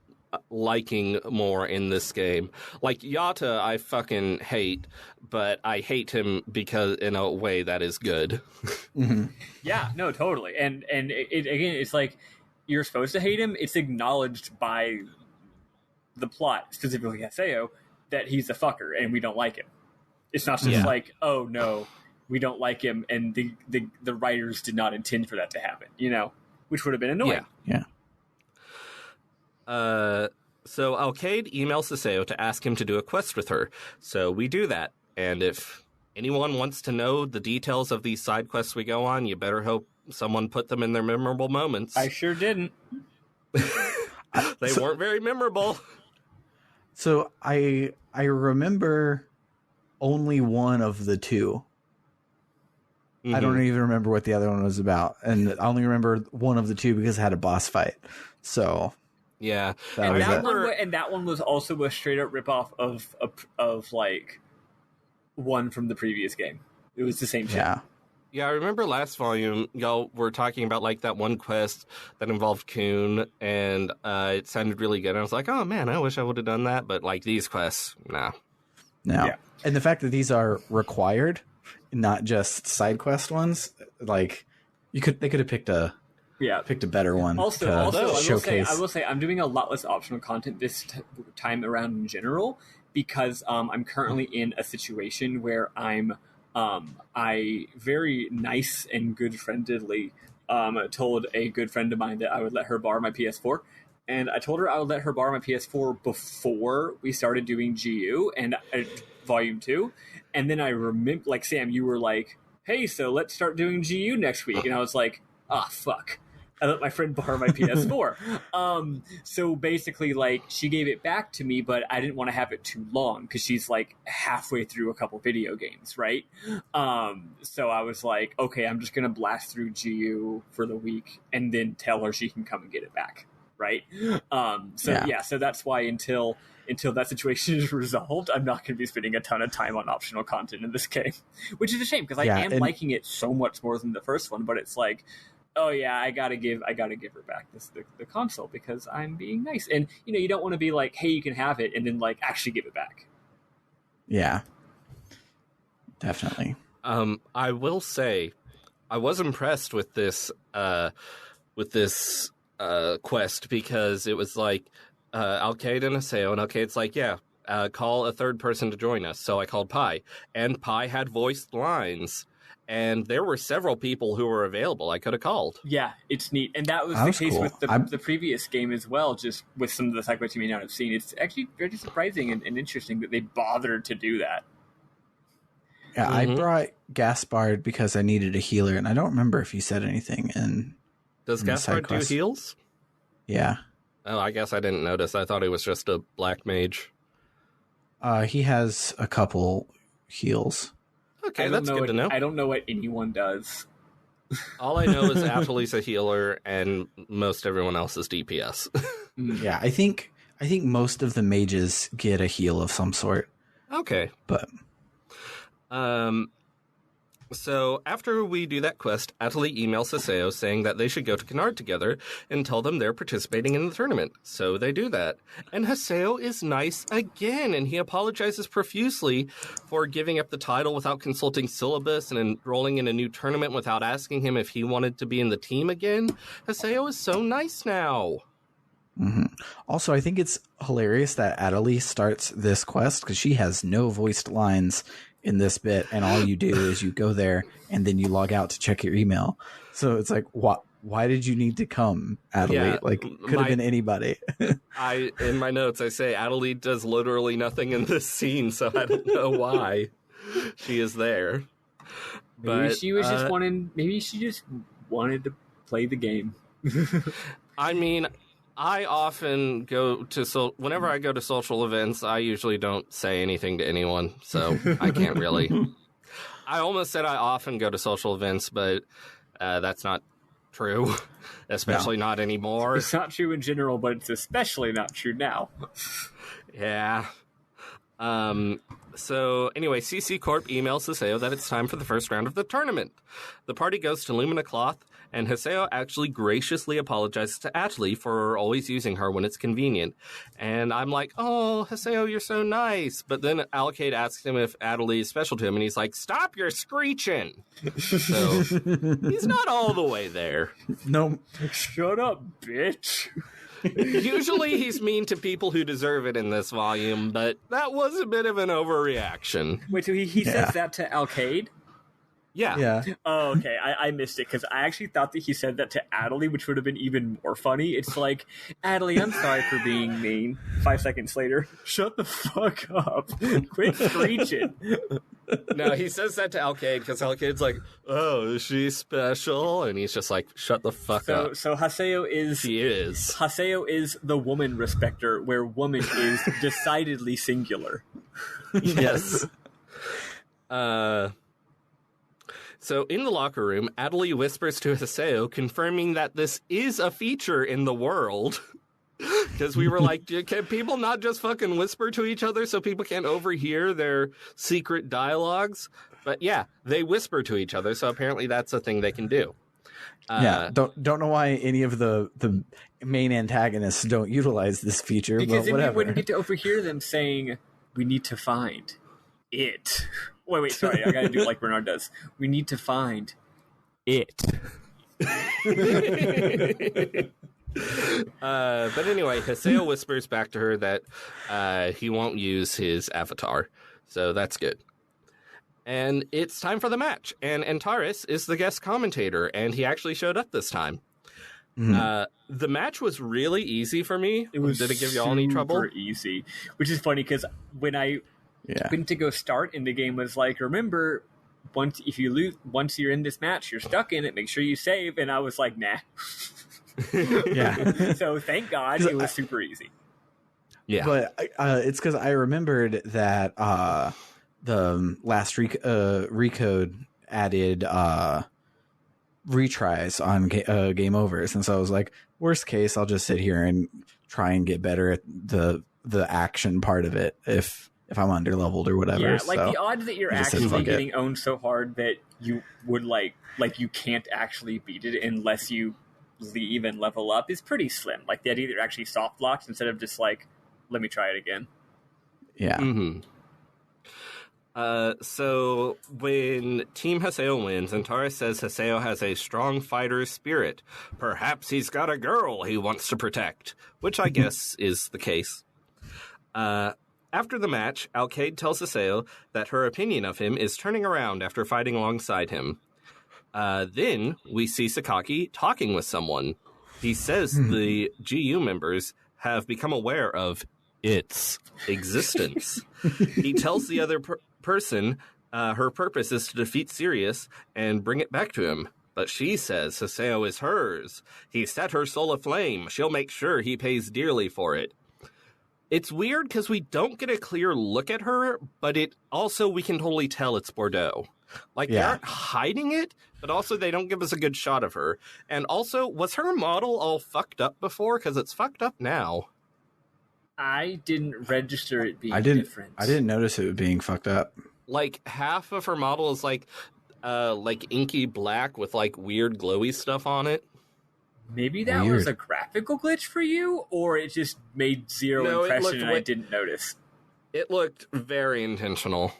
liking more in this game. Like, Yata I fucking hate, but I hate him because in a way that is good. mm-hmm. Yeah, no, totally. And it again, it's like, you're supposed to hate him. It's acknowledged by the plot, specifically Haseo, that he's a fucker and we don't like him. It's not just like, oh no, we don't like him, and the writers did not intend for that to happen, which would have been annoying. Yeah. So Alcade emails Saseo to ask him to do a quest with her. So we do that. And if anyone wants to know the details of these side quests we go on, you better hope someone put them in their memorable moments. I sure didn't. They weren't very memorable. So I remember only one of the two. Mm-hmm. I don't even remember what the other one was about, and I only remember one of the two because it had a boss fight. So yeah, that one was also a straight up ripoff of like one from the previous game. It was the same shit. Yeah, I remember last volume, y'all were talking about, like, that one quest that involved Kuhn, and it sounded really good. I was like, oh, man, I wish I would have done that, but, like, these quests, nah. No. Yeah. And the fact that these are required, not just side quest ones, like, they could have picked a better one. Also, showcase. I will say, I'm doing a lot less optional content this time around in general, because I'm currently in a situation where I very nice and good friendedly told a good friend of mine that I would let her borrow my PS4. And I told her I would let her borrow my PS4 before we started doing GU and Volume 2. And then I remember, like, Sam, you were like, hey, so let's start doing GU next week. And I was like, fuck. I let my friend borrow my PS4. So basically, like, she gave it back to me, but I didn't want to have it too long because she's, like, halfway through a couple video games, right? So I was like, okay, I'm just going to blast through GU for the week and then tell her she can come and get it back, right? So that's why until that situation is resolved, I'm not going to be spending a ton of time on optional content in this game, which is a shame because I am liking it so much more than the first one, but it's like, oh yeah, I gotta give her back the console because I'm being nice, and you don't want to be like, hey, you can have it, and then like actually give it back. Yeah, definitely. I will say, I was impressed with this quest because it was like Alcade and Haseo, and Alcade's like, yeah, call a third person to join us. So I called Pai, and Pai had voiced lines. And there were several people who were available I could have called. Yeah, it's neat. And that was the case with the previous game as well, just with some of the side quests you may not have seen. It's actually very surprising and interesting that they bothered to do that. Yeah, I brought Gaspard because I needed a healer, and I don't remember if he said anything Does in the side Gaspard do quest. heals? Yeah. Oh, I guess I didn't notice. I thought he was just a black mage. He has a couple heals. Okay, that's good to know. I don't know what anyone does. All I know is Atali's a healer, and most everyone else is DPS. Yeah, I think most of the mages get a heal of some sort. Okay. But So after we do that quest, Atali emails Haseo saying that they should go to Kennard together and tell them they're participating in the tournament. So they do that. And Haseo is nice again, and he apologizes profusely for giving up the title without consulting Syllabus and enrolling in a new tournament without asking him if he wanted to be in the team again. Haseo is so nice now. Also, I think it's hilarious that Atali starts this quest because she has no voiced lines in this bit, and all you do is you go there and then you log out to check your email. So it's like, why did you need to come, Atali? Yeah, like, could have been anybody. In my notes, I say Atali does literally nothing in this scene, so I don't know why she is there. Maybe But she was just wanting. Maybe she just wanted to play the game. I mean, I often go to whenever I go to social events, I usually don't say anything to anyone, so I can't really. I almost said I often go to social events, but that's not true, especially not anymore. It's not true in general, but it's especially not true now. Yeah. So anyway, CC Corp emails Haseo that it's time for the first round of the tournament. The party goes to Lumina Cloth, and Haseo actually graciously apologizes to Atali for always using her when it's convenient. And I'm like, oh, Haseo, you're so nice. But then Alcade asks him if Atali is special to him, and he's like, stop your screeching. So he's not all the way there. No. Shut up, bitch. Usually he's mean to people who deserve it in this volume, but that was a bit of an overreaction. Wait, so he says that to Alcade? Yeah. Yeah. Oh, okay. I missed it because I actually thought that he said that to Atali, which would have been even more funny. It's like, Atali, I'm sorry for being mean. 5 seconds later, shut the fuck up. Quit screeching. No, he says that to Alcade because Alcade's like, oh, is she special? And he's just like, shut the fuck up. So Haseo is... She is. Haseo is the woman respecter, where woman is decidedly singular. Yes. So in the locker room, Atali whispers to Haseo, confirming that this is a feature in the world. Because we were like, can people not just fucking whisper to each other so people can't overhear their secret dialogues? But yeah, they whisper to each other, so apparently that's a thing they can do. Yeah, don't know why any of the main antagonists don't utilize this feature, Because but then whatever. we wouldn't get to overhear them saying, we need to find it. Wait, sorry, I gotta do it like Bernard does. We need to find it. But anyway, Haseo whispers back to her that he won't use his avatar, so that's good. And it's time for the match, and Antares is the guest commentator, and he actually showed up this time. The match was really easy for me. Did it give y'all any trouble? Super easy, which is funny because when I went to go start, and the game was like, remember, once you're in this match, you're stuck in it. Make sure you save. And I was like, nah. Yeah. So thank God it was super easy. Yeah, But it's because I remembered that the last Recode added retries on game overs, and so I was like, worst case, I'll just sit here and try and get better at the action part of it if I'm underleveled or whatever. Yeah, like so the odds that you're I just said, actually "Fuck it." getting owned so hard that you would like you can't actually beat it unless you leave and level up is pretty slim. Like the idea that you're actually soft locked instead of just like, let me try it again. Yeah. Mm-hmm. So when Team Haseo wins, Antares says Haseo has a strong fighter spirit. Perhaps he's got a girl he wants to protect, which I guess is the case. After the match, Alcade tells Haseo that her opinion of him is turning around after fighting alongside him. Then we see Sakaki talking with someone. He says the GU members have become aware of its existence. He tells the other person Her purpose is to defeat Sirius and bring it back to him. But she says Haseo is hers. He set her soul aflame. She'll make sure he pays dearly for it. It's weird because we don't get a clear look at her, but we can totally tell it's Bordeaux. Like, they aren't hiding it, but also they don't give us a good shot of her. And also, was her model all fucked up before? Because it's fucked up now. I didn't register it being different. I didn't notice it being fucked up. Like, half of her model is like inky black with like weird glowy stuff on it. Maybe that was a graphical glitch for you, or it just made zero impression and I didn't notice. It looked very intentional.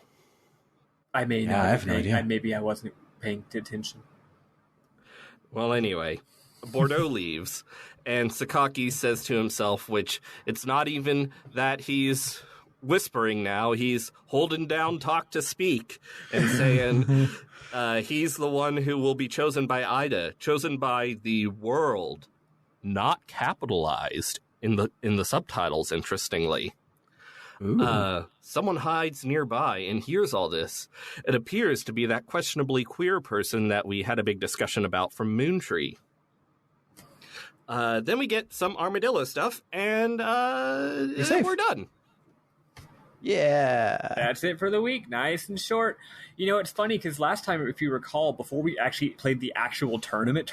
I may not. I have no idea. Maybe I wasn't paying attention. Well, anyway, Bordeaux leaves, and Sakaki says to himself, which it's not even that he's whispering now, he's holding down talk to speak and saying he's the one who will be chosen by Ida, chosen by the world, not capitalized in the subtitles, interestingly. Someone hides nearby and hears all this. It appears to be that questionably queer person that we had a big discussion about from Moontree. Then we get some armadillo stuff, and we're done. Yeah. That's it for the week. Nice and short. You know, it's funny because last time, if you recall, before we actually played the actual tournament,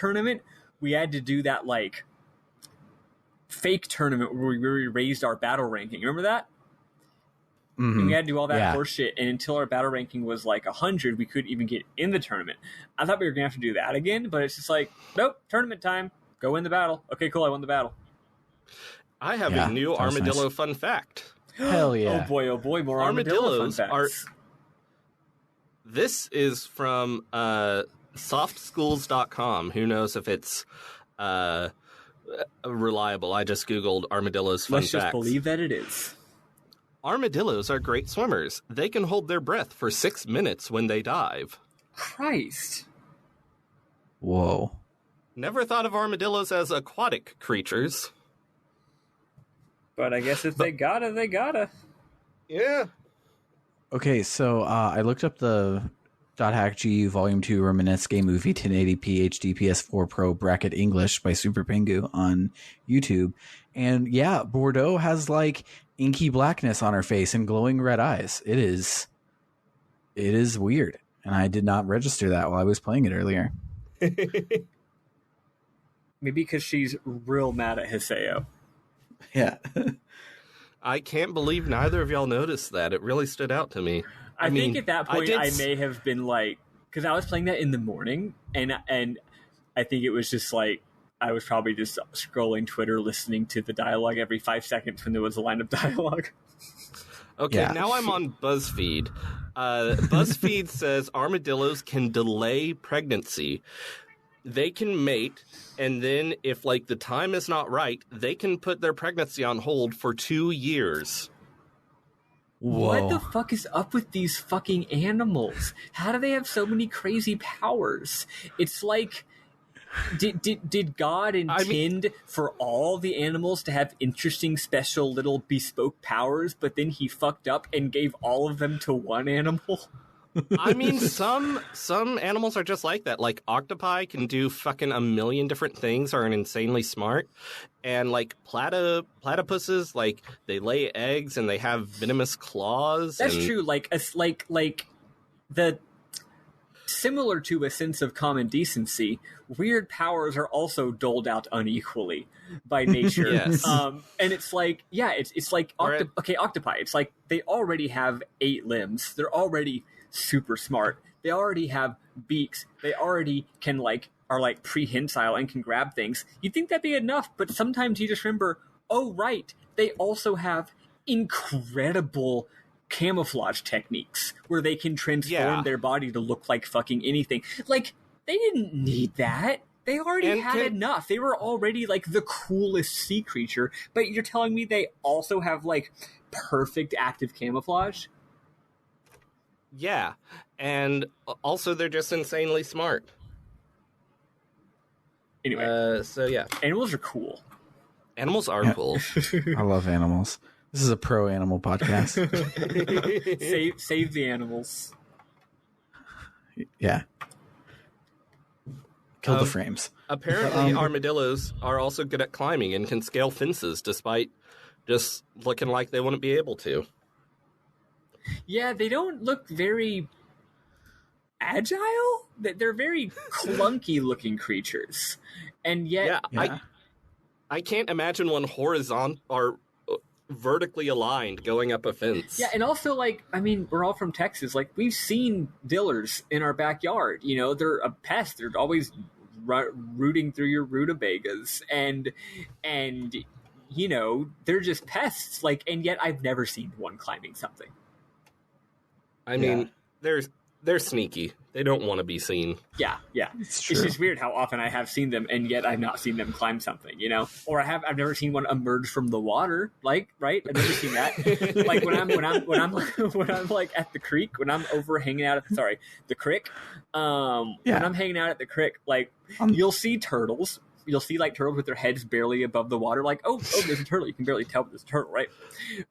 we had to do that, like, fake tournament where we raised our battle ranking. Remember that? Mm-hmm. And we had to do all that horse shit, and until our battle ranking was like 100, we couldn't even get in the tournament. I thought we were going to have to do that again, but it's just like, nope, tournament time. Go win the battle. Okay, cool, I won the battle. I have a new armadillo fun fact. Hell yeah. Oh boy, more armadillos are... This is from softschools.com. Who knows if it's reliable. I just Googled armadillos fun facts. Let's just believe that it is. Armadillos are great swimmers. They can hold their breath for 6 minutes when they dive. Christ. Whoa. Never thought of armadillos as aquatic creatures. But I guess if they gotta, they gotta. Yeah. Okay, so I looked up the .hack GU Volume 2 Reminisce Game Movie 1080p HD PS4 Pro bracket English by Super Pingu on YouTube. And yeah, Bordeaux has like inky blackness on her face and glowing red eyes. It is weird. And I did not register that while I was playing it earlier. Maybe because she's real mad at Haseo. Yeah. I can't believe neither of y'all noticed that. It really stood out to me. I think at that point I may have been like, because I was playing that in the morning, and I think it was just like, I was probably just scrolling Twitter, listening to the dialogue every 5 seconds when there was a line of dialogue. Okay, now I'm on BuzzFeed. BuzzFeed says armadillos can delay pregnancy. They can mate, and then if, like, the time is not right, they can put their pregnancy on hold for 2 years. Whoa. What the fuck is up with these fucking animals? How do they have so many crazy powers? It's like, did God intend for all the animals to have interesting, special, little bespoke powers, but then he fucked up and gave all of them to one animal? I mean, some animals are just like that. Like, octopi can do fucking a million different things, are insanely smart. And, like, platypuses, like, they lay eggs and they have venomous claws. That's true. Like the similar to a sense of common decency, weird powers are also doled out unequally by nature. Yes. And it's like, yeah, it's like, octopi. It's like they already have 8 limbs. They're already super smart. They already have beaks. They already can are prehensile and can grab things. You'd think that'd be enough, but sometimes you just remember, oh right, they also have incredible camouflage techniques where they can transform their body to look like fucking anything. Like, they didn't need that. They already had enough. They were already like the coolest sea creature, but you're telling me they also have like perfect active camouflage? Yeah, and also they're just insanely smart. Anyway, so yeah, animals are cool. Animals are cool. I love animals. This is a pro animal podcast. Save the animals. Yeah. Kill the frames. Apparently, armadillos are also good at climbing and can scale fences despite just looking like they wouldn't be able to. Yeah, they don't look very agile. They're very clunky looking creatures. And yet Yeah, I can't imagine one horizontal or vertically aligned going up a fence. yeah, and also, like, I mean, we're all from Texas. Like, we've seen dillers in our backyard. You know, they're a pest. They're always rooting through your rutabagas, and you know, they're just pests. Like, and yet I've never seen one climbing something. I mean, they're sneaky. They don't want to be seen. Yeah. It's true. It's just weird how often I have seen them, and yet I've not seen them climb something, you know? Or I've never seen one emerge from the water, like, right? I've never seen that. Like when I'm like at the creek, when I'm over hanging out at the creek. When I'm hanging out at the creek, like you'll see turtles. You'll see like turtles with their heads barely above the water, like, oh, there's a turtle. You can barely tell there's a turtle, right?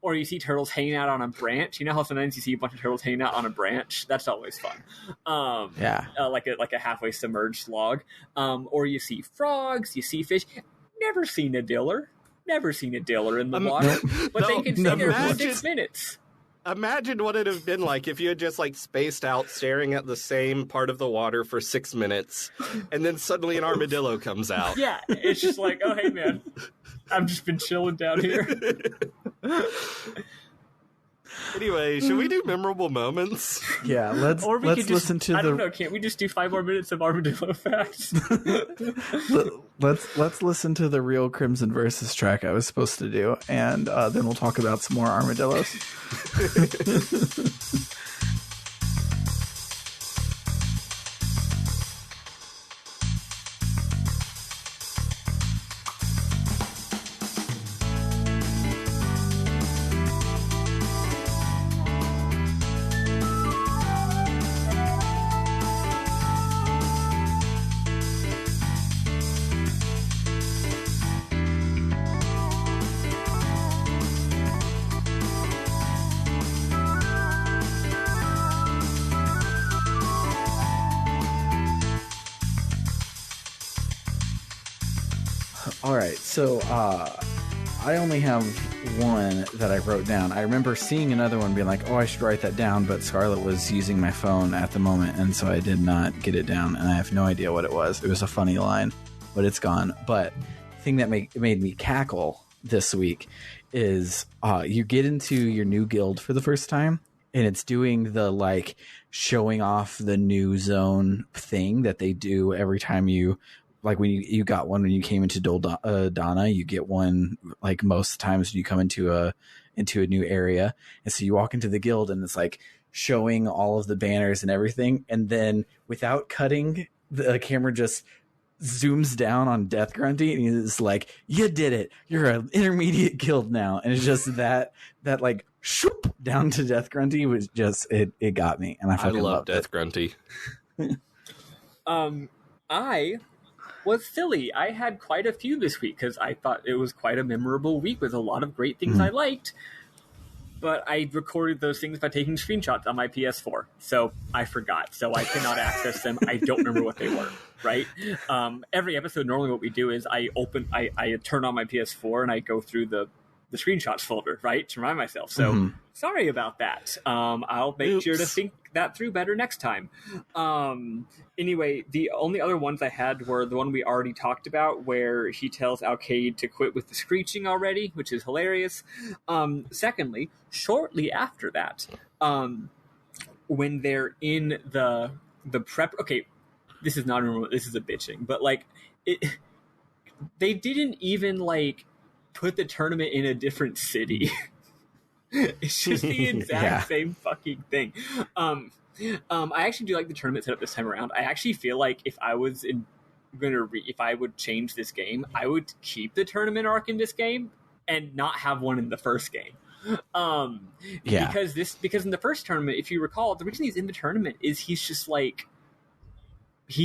Or you see turtles hanging out on a branch. You know how sometimes you see a bunch of turtles hanging out on a branch? That's always fun. Like a halfway submerged log. Or you see frogs, you see fish. Never seen a diller. Never seen a diller in the water. But they can stay there for 6 minutes. Imagine what it'd have been like if you had just like spaced out staring at the same part of the water for 6 minutes and then suddenly an armadillo comes out. Yeah, it's just like, oh, hey, man, I've just been chilling down here. Anyway, should we do memorable moments? Yeah, let's listen to I don't know, can't we just do 5 more minutes of armadillo facts? let's listen to the real Crimson Versus track I was supposed to do, and then we'll talk about some more armadillos. All right, so I only have one that I wrote down. I remember seeing another one being like, oh, I should write that down, but Scarlett was using my phone at the moment, and so I did not get it down, and I have no idea what it was. It was a funny line, but it's gone. But the thing that made me cackle this week is you get into your new guild for the first time, and it's doing the, like, showing off the new zone thing that they do every time you... Like when you got one when you came into Dona, you get one like most times when you come into a new area, and so you walk into the guild and it's like showing all of the banners and everything, and then without cutting, the camera just zooms down on Death Grunty, and he's like, "You did it! You're an intermediate guild now," and it's just that like shoop down to Death Grunty was just it got me, and I fucking love loved Death it. Grunty. I was silly. I had quite a few this week because I thought it was quite a memorable week with a lot of great things I liked. But I recorded those things by taking screenshots on my PS4, so I forgot. So I cannot access them. I don't remember what they were. Right? Every episode, normally what we do is I turn on my PS4 and I go through the screenshots folder, right, to remind myself. So sorry about that. I'll make sure to think that through better next time. Anyway, the only other ones I had were the one we already talked about, where he tells Alcade to quit with the screeching already, which is hilarious. Secondly, shortly after that, when they're in the prep. Okay, this is not normal. This is a bitching, but like they didn't even like put the tournament in a different city. It's just the exact same fucking thing. I actually do like the tournament setup this time around. I actually feel like if I was if I would change this game, I would keep the tournament arc in this game and not have one in the first game. Because in the first tournament, if you recall, the reason he's in the tournament is he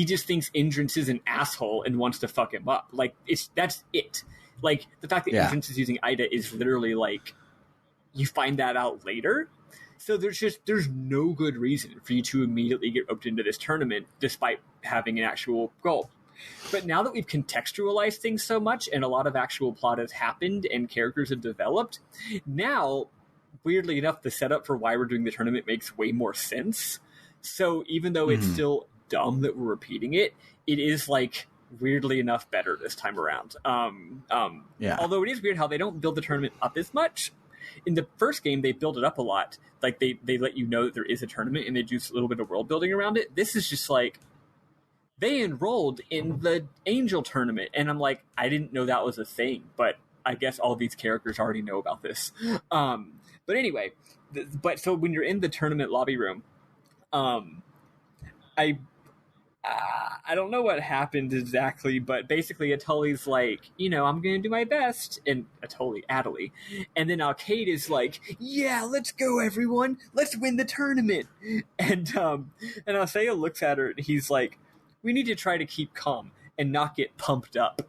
just thinks Indrance is an asshole and wants to fuck him up. Like that's it. Like the fact that Indrance is using Ida is literally like you find that out later. So there's no good reason for you to immediately get roped into this tournament despite having an actual goal. But now that we've contextualized things so much and a lot of actual plot has happened and characters have developed, now, weirdly enough, the setup for why we're doing the tournament makes way more sense. So even though it's still dumb that we're repeating it, it is like weirdly enough better this time around. Yeah. Although it is weird how they don't build the tournament up as much. In the first game, they build it up a lot. Like they let you know that there is a tournament and they do a little bit of world building around it. This is just like they enrolled in the Angel tournament, and I'm like, I didn't know that was a thing, but I guess all these characters already know about this. But anyway, so when you're in the tournament lobby room, I don't know what happened exactly, but basically Atoli's like, I'm going to do my best. And Atoli, and then Alcade is like, yeah, let's go, everyone. Let's win the tournament. And Althea looks at her and he's like, we need to try to keep calm and not get pumped up.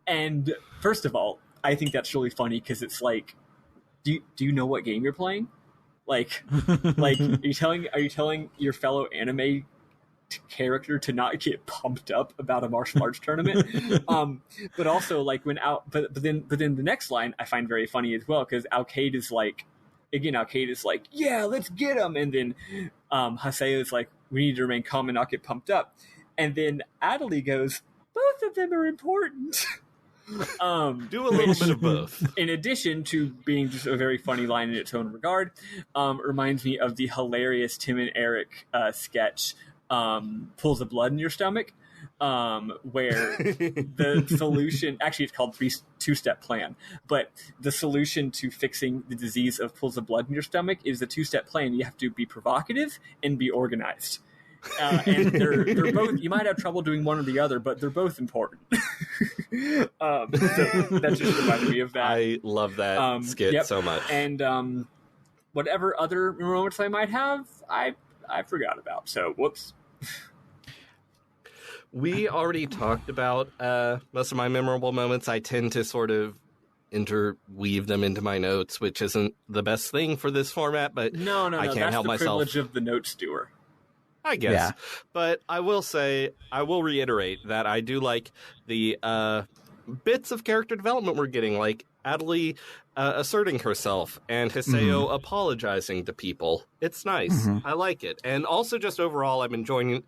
And first of all, I think that's really funny because it's like, do you know what game you're playing? Like, are you telling your fellow anime character to not get pumped up about a martial arts tournament? But also like but then the next line I find very funny as well, because Alcade is like, yeah, let's get him. And then Haseo is like, we need to remain calm and not get pumped up. And then Adley goes, both of them are important. Do a little bit of both. In addition to being just a very funny line in its own regard, reminds me of the hilarious Tim and Eric sketch, Pools of Blood in Your Stomach, where the solution, actually it's called two-step plan, but the solution to fixing the disease of pools of blood in your stomach is a two-step plan. You have to be provocative and be organized. And they're both, you might have trouble doing one or the other, but they're both important. So that just reminded me of that. I love that skit so much. And whatever other moments I might have, I forgot about. So whoops. We already talked about most of my memorable moments. I tend to sort of interweave them into my notes, which isn't the best thing for this format, but no, I can't that's help the myself. privilege of the note stewer. I guess. Yeah. But I will reiterate that I do like the bits of character development we're getting, like Adley asserting herself and Hiseo apologizing to people. It's nice. I like it. And also just overall, I'm enjoying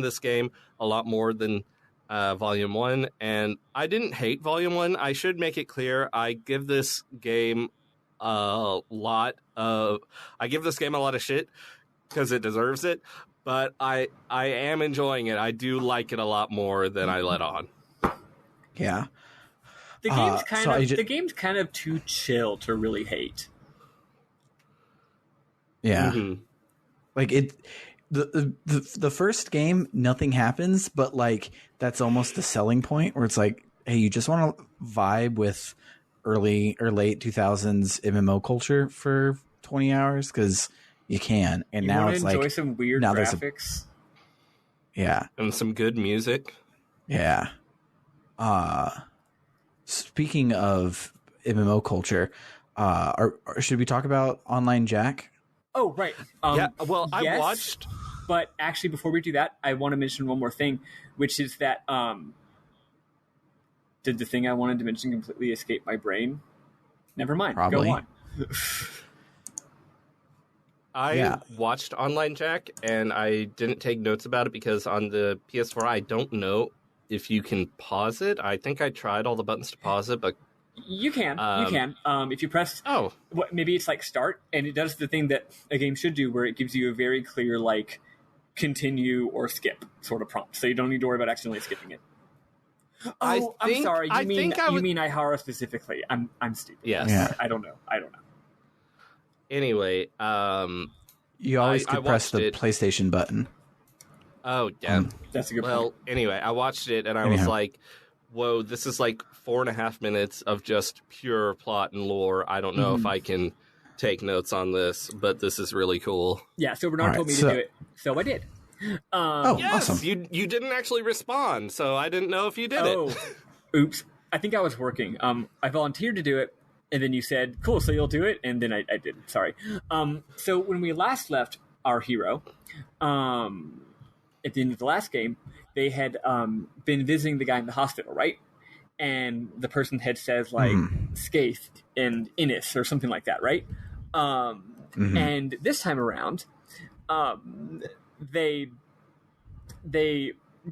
this game a lot more than Volume 1. And I didn't hate Volume 1. I should make it clear. I give this game a lot of shit because it deserves it. But I am enjoying it. I do like it a lot more than I let on. Yeah. The game's kind of too chill to really hate. Yeah. Mm-hmm. Like the first game, nothing happens, but like that's almost the selling point where it's like, hey, you just want to vibe with early or late 2000s MMO culture for 20 hours because you can. And you now it's enjoy like some weird now graphics. Yeah. And some good music. Yeah. Speaking of MMO culture, should we talk about Online Jack? Oh, right. Yeah, well, yes, I watched... But actually, before we do that, I want to mention one more thing, which is that did the thing I wanted to mention completely escape my brain? Never mind. Probably. Go on. I watched Online Jack, and I didn't take notes about it because on the PS4, I don't know if you can pause it. I think I tried all the buttons to pause it, but you can. If you press, maybe it's like start, and it does the thing that a game should do, where it gives you a very clear like continue or skip sort of prompt, so you don't need to worry about accidentally skipping it. I'm sorry. You mean Ihara specifically? I'm stupid. Yes. Yeah. I don't know. Anyway, you always could press the it. PlayStation button. Oh, yeah. That's a good point. Well, anyway, I watched it, and I was like, whoa, this is like 4.5 minutes of just pure plot and lore. I don't know if I can take notes on this, but this is really cool. Yeah, so Bernard told me to do it, so I did. Yes, awesome. You didn't actually respond, so I didn't know if you did it. Oops. I think I was working. I volunteered to do it, And then you said, cool, so you'll do it? And then I did. Sorry. So when we last left our hero, at the end of the last game, they had been visiting the guy in the hospital, right? And the person had said, like, Scathed and Innis or something like that, right? And this time around, they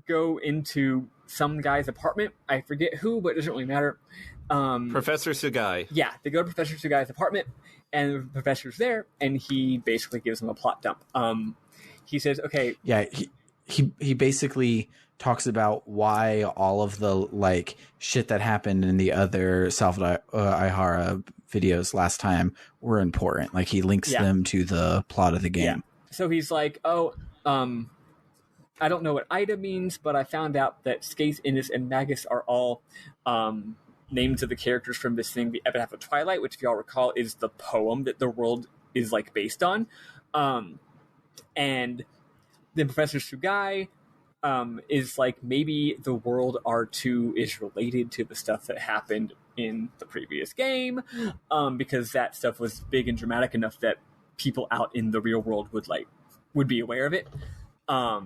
go into some guy's apartment. I forget who, but it doesn't really matter. Professor Sugai. Yeah, they go to Professor Sugai's apartment, and the professor's there, and he basically gives them a plot dump. He says, okay... Yeah, he basically talks about why all of the, like, shit that happened in the other Salvador Ihara videos last time were important. Like, he links them to the plot of the game. Yeah. So he's like, I don't know what Ida means, but I found out that Skaith, Innis, and Magus are all names of the characters from this thing, the Epitaph of Twilight, which, if y'all recall, is the poem that the world is, like, based on. And then Professor Sugai is like, maybe the world R2 is related to the stuff that happened in the previous game, because that stuff was big and dramatic enough that people out in the real world would be aware of it,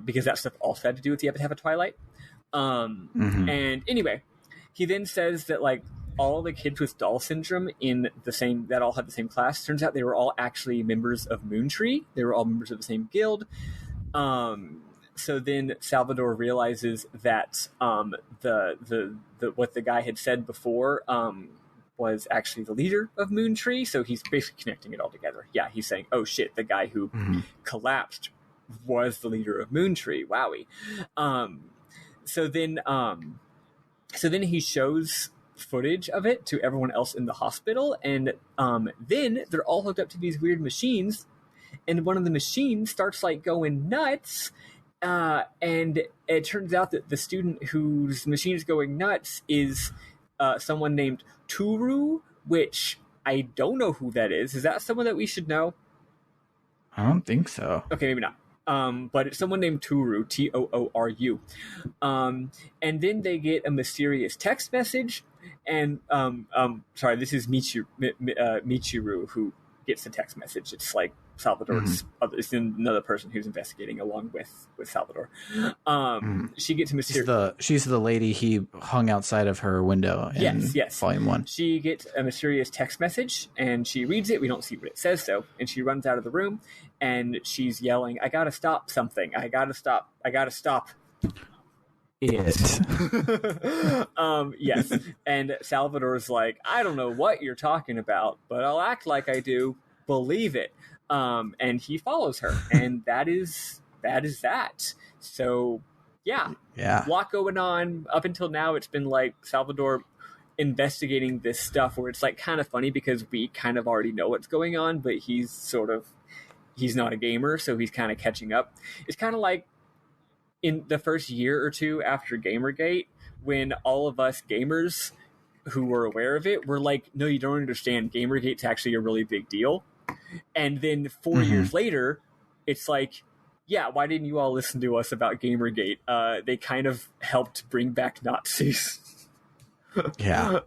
because that stuff also had to do with the Epitaph of Twilight. And anyway, he then says that, like, all the kids with Doll syndrome that all had the same class, turns out they were all actually members of Moontree. They were all members of the same guild. So then Salvador realizes that the what the guy had said before was actually the leader of Moontree. So he's basically connecting it all together. Yeah, he's saying, oh shit, the guy who collapsed was the leader of Moontree. Wowie. So then he shows footage of it to everyone else in the hospital, and then they're all hooked up to these weird machines, and one of the machines starts, like, going nuts, and it turns out that the student whose machine is going nuts is someone named Turu, which I don't know who that is. Is that someone that we should know? I don't think so. Okay, maybe not. But it's someone named Turu, Tooru. And then they get a mysterious text message, and sorry, this is Michiru who gets the text message. It's like Salvador's. It's another person who's investigating along with Salvador. She gets a mysterious. She's the lady he hung outside of her window in Volume 1. She gets a mysterious text message, and she reads it. We don't see what it says, though, and she runs out of the room, and she's yelling, "I gotta stop something! I gotta stop! I gotta stop!" It. Yes, and Salvador's like, "I don't know what you're talking about, but I'll act like I do. Believe it." And he follows her, and that is that. So, yeah, a lot going on. Up until now, it's been like Salvador investigating this stuff where it's like kind of funny because we kind of already know what's going on, but he's not a gamer, so he's kind of catching up. It's kind of like in the first year or two after Gamergate, when all of us gamers who were aware of it were like, no, you don't understand. Gamergate's actually a really big deal. And then 4 years later, it's like, yeah, why didn't you all listen to us about Gamergate? They kind of helped bring back Nazis. Yeah.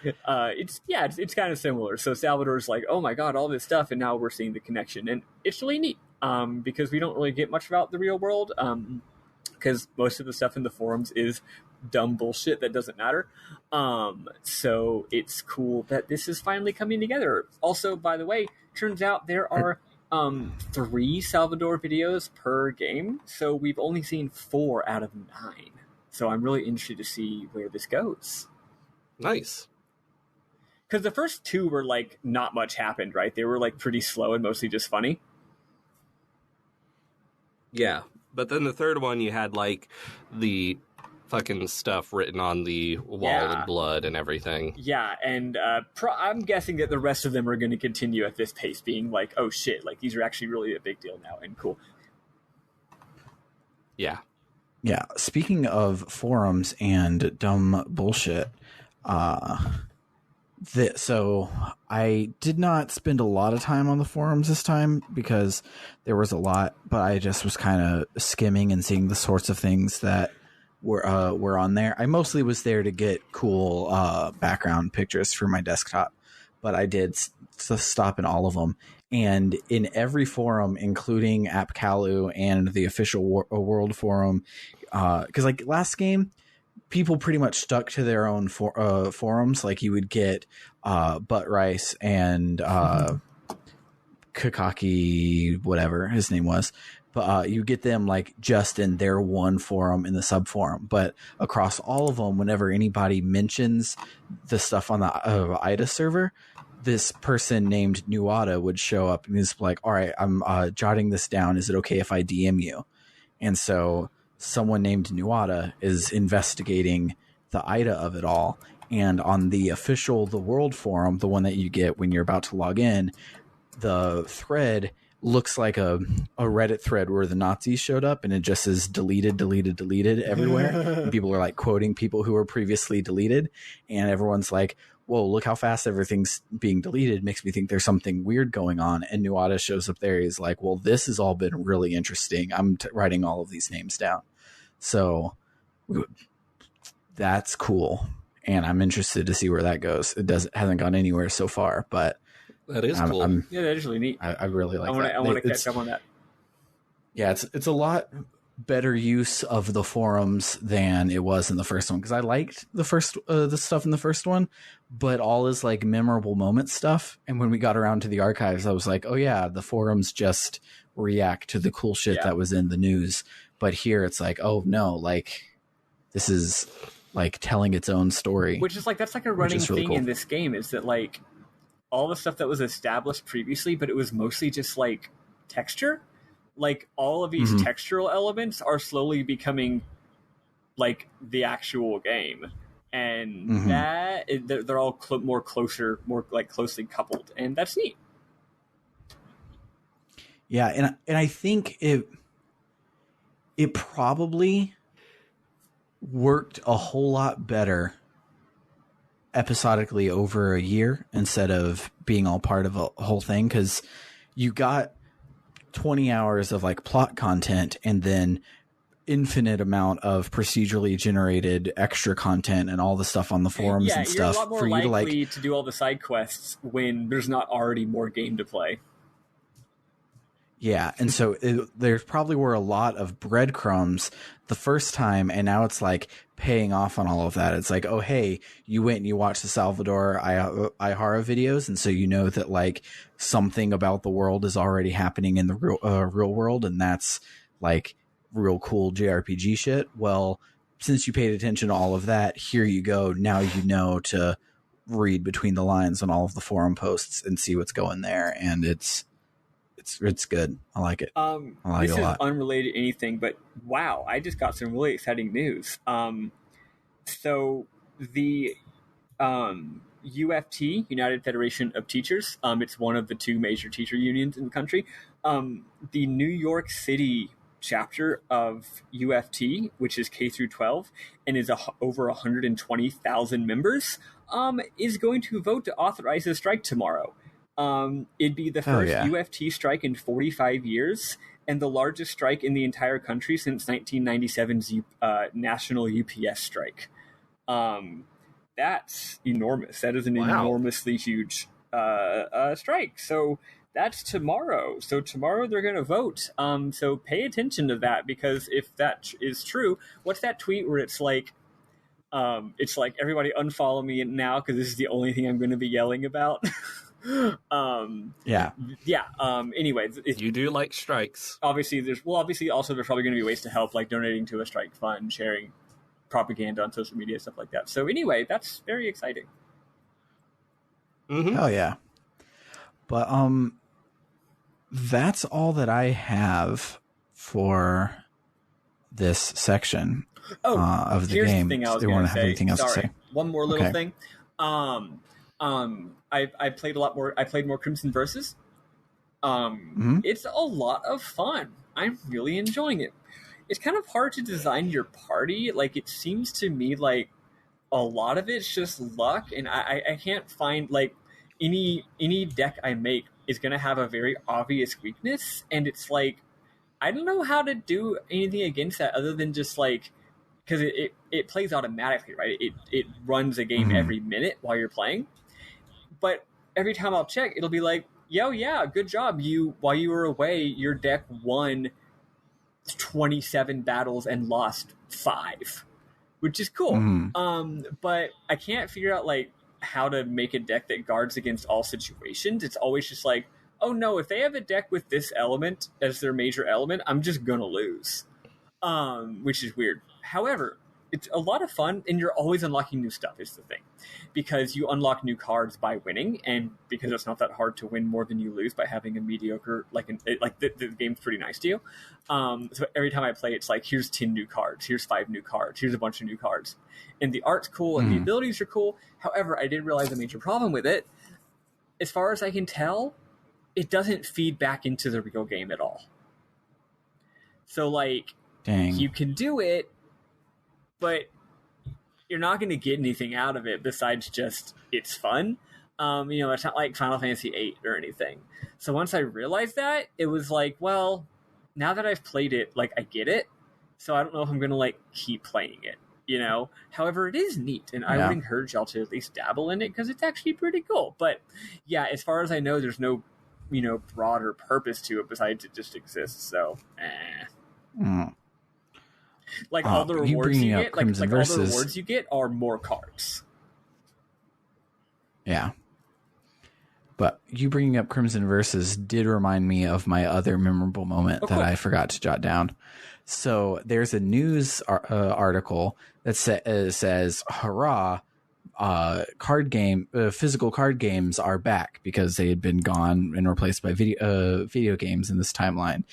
It's kind of similar. So Salvador's like, oh my god, all this stuff, and now we're seeing the connection, and it's really neat. Because we don't really get much about the real world. Because most of the stuff in the forums is dumb bullshit that doesn't matter. So it's cool that this is finally coming together. Also, by the way, turns out there are 3 Salvador videos per game, so we've only seen 4 out of 9. So I'm really interested to see where this goes. Nice. Because the first 2 were like, not much happened, right? They were like pretty slow and mostly just funny. Yeah, but then the third one, you had like the fucking stuff written on the wall in blood and everything. Yeah, and I'm guessing that the rest of them are going to continue at this pace, being like, oh shit, like these are actually really a big deal now and cool. Yeah. Yeah, speaking of forums and dumb bullshit, so I did not spend a lot of time on the forums this time because there was a lot, but I just was kind of skimming and seeing the sorts of things that were on there. I mostly was there to get cool background pictures for my desktop. but I did stop in all of them. And in every forum, including AppCalu and the official World Forum, because like last game, people pretty much stuck to their own forums. Like you would get Butt Rice and Kakaki, whatever his name was. But you get them like just in their one forum in the sub forum. But across all of them, whenever anybody mentions the stuff on the IDA server, this person named Nuada would show up and he's like, all right, I'm jotting this down. Is it okay if I DM you? And so someone named Nuada is investigating the IDA of it all. And on the official The World forum, the one that you get when you're about to log in, the thread looks like a Reddit thread where the Nazis showed up and it just says deleted, deleted, deleted everywhere. And people are like quoting people who were previously deleted. And everyone's like, whoa, look how fast everything's being deleted. Makes me think there's something weird going on. And Nuada shows up there. He's like, well, this has all been really interesting. I'm writing all of these names down. So that's cool. And I'm interested to see where that goes. Hasn't gone anywhere so far, but that is cool. Yeah, that is really neat. I really like that. I want to catch up on that. Yeah, it's a lot better use of the forums than it was in the first one, because I liked the stuff in the first one, but all is like memorable moment stuff. And when we got around to the archives, I was like, oh yeah, the forums just react to the cool shit that was in the news. But here it's like, oh no, like this is like telling its own story. Which is like, that's like a running really thing cool. in this game, is that like all the stuff that was established previously, but it was mostly just like texture. Like all of these textural elements are slowly becoming like the actual game, and they're all more closely coupled, and that's neat. Yeah, and I think it probably worked a whole lot better episodically over a year instead of being all part of a whole thing, because you got 20 hours of like plot content and then infinite amount of procedurally generated extra content and all the stuff on the forums and stuff. You're a lot more for you likely to do all the side quests when there's not already more game to play. Yeah, and so there probably were a lot of breadcrumbs the first time, and now it's like paying off on all of that. It's like, oh, hey, you went and you watched the Salvador Ihara videos, and so you know that like something about the world is already happening in the real world, and that's like real cool JRPG shit. Well, since you paid attention to all of that, here you go. Now you know to read between the lines on all of the forum posts and see what's going there, and it's good. I like it. I like it a lot. This is unrelated to anything, but wow, I just got some really exciting news. So the UFT, United Federation of Teachers, it's one of the two major teacher unions in the country. The New York City chapter of UFT, which is K through 12 and is over 120,000 members, is going to vote to authorize a strike tomorrow. It'd be the first UFT strike in 45 years and the largest strike in the entire country since 1997's national UPS strike. That's enormous. That is an enormously huge strike. So that's tomorrow. So tomorrow they're going to vote. So pay attention to that, because if that is true, what's that tweet where it's like everybody unfollow me now because this is the only thing I'm going to be yelling about. Anyway, you do like strikes. Obviously there's probably going to be ways to help, like donating to a strike fund, sharing propaganda on social media, stuff like that. So anyway, that's very exciting. Hell yeah. But that's all that I have for this section of the game. The thing I was they going want to to have anything else to say. One more little thing. I played a lot more. I played more Crimson Versus. It's a lot of fun. I'm really enjoying it. It's kind of hard to design your party. Like, it seems to me like a lot of it's just luck, and I can't find like any deck I make is going to have a very obvious weakness, and it's like I don't know how to do anything against that other than just like, because it plays automatically, right? It runs a game every minute while you're playing. But every time I'll check, it'll be like, yo, yeah, good job. While you were away, your deck won 27 battles and lost 5, which is cool. But I can't figure out like how to make a deck that guards against all situations. It's always just like, oh no, if they have a deck with this element as their major element, I'm just gonna lose. Which is weird. However, it's a lot of fun, and you're always unlocking new stuff is the thing. Because you unlock new cards by winning, and because it's not that hard to win more than you lose by having a mediocre, the game's pretty nice to you. So every time I play, it's like, here's 10 new cards, here's 5 new cards, here's a bunch of new cards. And the art's cool, and the abilities are cool. However, I did realize a major problem with it. As far as I can tell, it doesn't feed back into the real game at all. So, like, Dang. you can do it, but you're not going to get anything out of it besides just it's fun. It's not like Final Fantasy VIII or anything. So once I realized that, it was like, well, now that I've played it, like, I get it. So I don't know if I'm going to, like, keep playing it, However, it is neat, and I would encourage y'all to at least dabble in it because it's actually pretty cool. But, yeah, as far as I know, there's no, broader purpose to it besides it just exists. So, Like all the rewards you get, all the rewards you get are more cards. Yeah. But you bringing up Crimson Versus did remind me of my other memorable moment that I forgot to jot down. So there's a news article that says, hurrah, physical card games are back because they had been gone and replaced by video games in this timeline.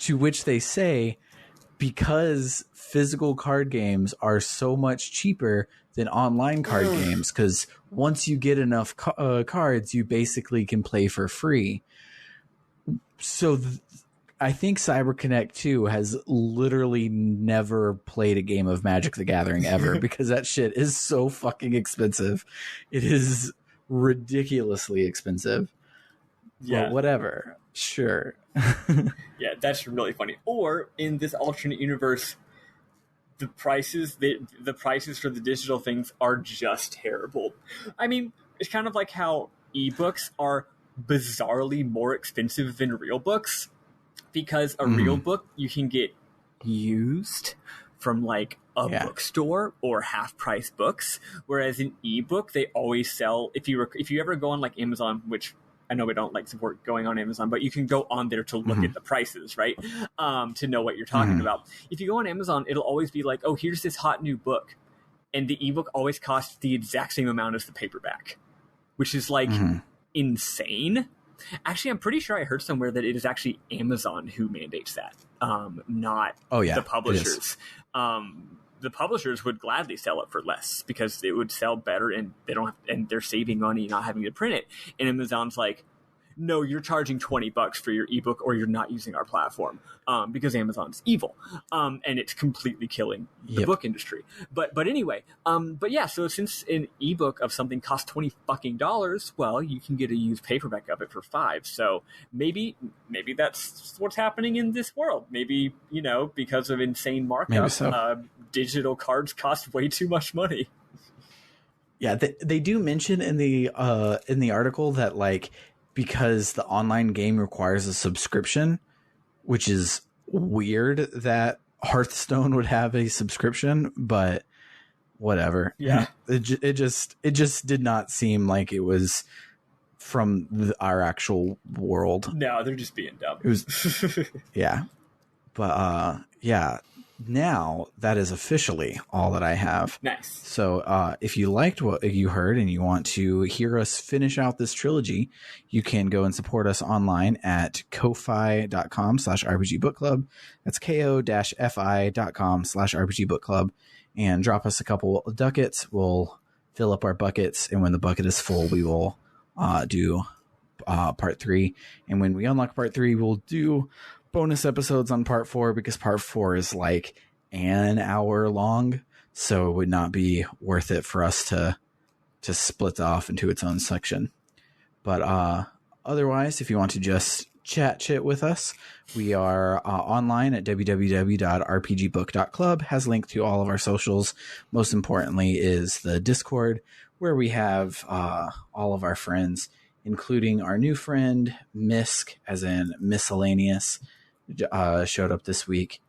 To which they say, because physical card games are so much cheaper than online card games, because once you get enough cards, you basically can play for free. So I think CyberConnect 2 has literally never played a game of Magic the Gathering ever because that shit is so fucking expensive. It is ridiculously expensive. Yeah. But whatever. Sure. Yeah, that's really funny. Or in this alternate universe, the prices for the digital things are just terrible. I mean, it's kind of like how ebooks are bizarrely more expensive than real books, because a real book you can get used from like a bookstore or half price books, whereas an ebook they always sell. If you ever go on like Amazon, which I know we don't like support going on Amazon, but you can go on there to look at the prices, right? To know what you're talking about. If you go on Amazon, it'll always be like, oh, here's this hot new book. And the ebook always costs the exact same amount as the paperback, which is like insane. Actually, I'm pretty sure I heard somewhere that it is actually Amazon who mandates that, not the publishers. The publishers would gladly sell it for less because it would sell better, and and they're saving money not having to print it. And Amazon's like, no, you're charging $20 for your ebook, or you're not using our platform, because Amazon's evil, and it's completely killing the book industry. But anyway, but yeah. So since an ebook of something costs $20, well, you can get a used paperback of it for $5. So maybe that's what's happening in this world. Maybe because of insane markup, digital cards cost way too much money. Yeah, they do mention in the article that like, because the online game requires a subscription, which is weird that Hearthstone would have a subscription, but whatever. Yeah, it just did not seem like it was from our actual world. No, they're just being dumb. It was, yeah, but yeah. Now that is officially all that I have. Nice. So if you liked what you heard and you want to hear us finish out this trilogy, you can go and support us online at ko-fi.com/rpgbookclub. That's ko-fi.com/rpgbookclub, and drop us a couple of ducats. We'll fill up our buckets, and when the bucket is full, we will do part 3. And when we unlock part 3, we'll do bonus episodes on part 4, because part 4 is like an hour long, so it would not be worth it for us to split off into its own section. But otherwise, if you want to just chit with us, we are online at www.rpgbook.club. Has a link to all of our socials. Most importantly is the Discord, where we have all of our friends, including our new friend Misk, as in miscellaneous, showed up this week.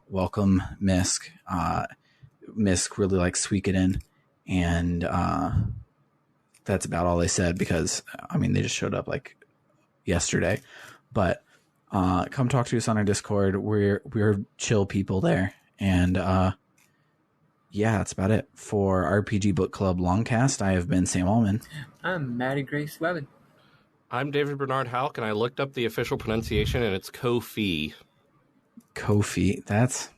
Welcome, Misk. Misk really likes Suikoden, and that's about all they said because I mean they just showed up like yesterday. But come talk to us on our Discord. We're chill people there, and yeah, that's about it for RPG Book Club LongCast. I have been Sam Allman. I'm Maddie Grace Webben. I'm David Bernard Halk, and I looked up the official pronunciation, and it's Kofi. Kofi. That's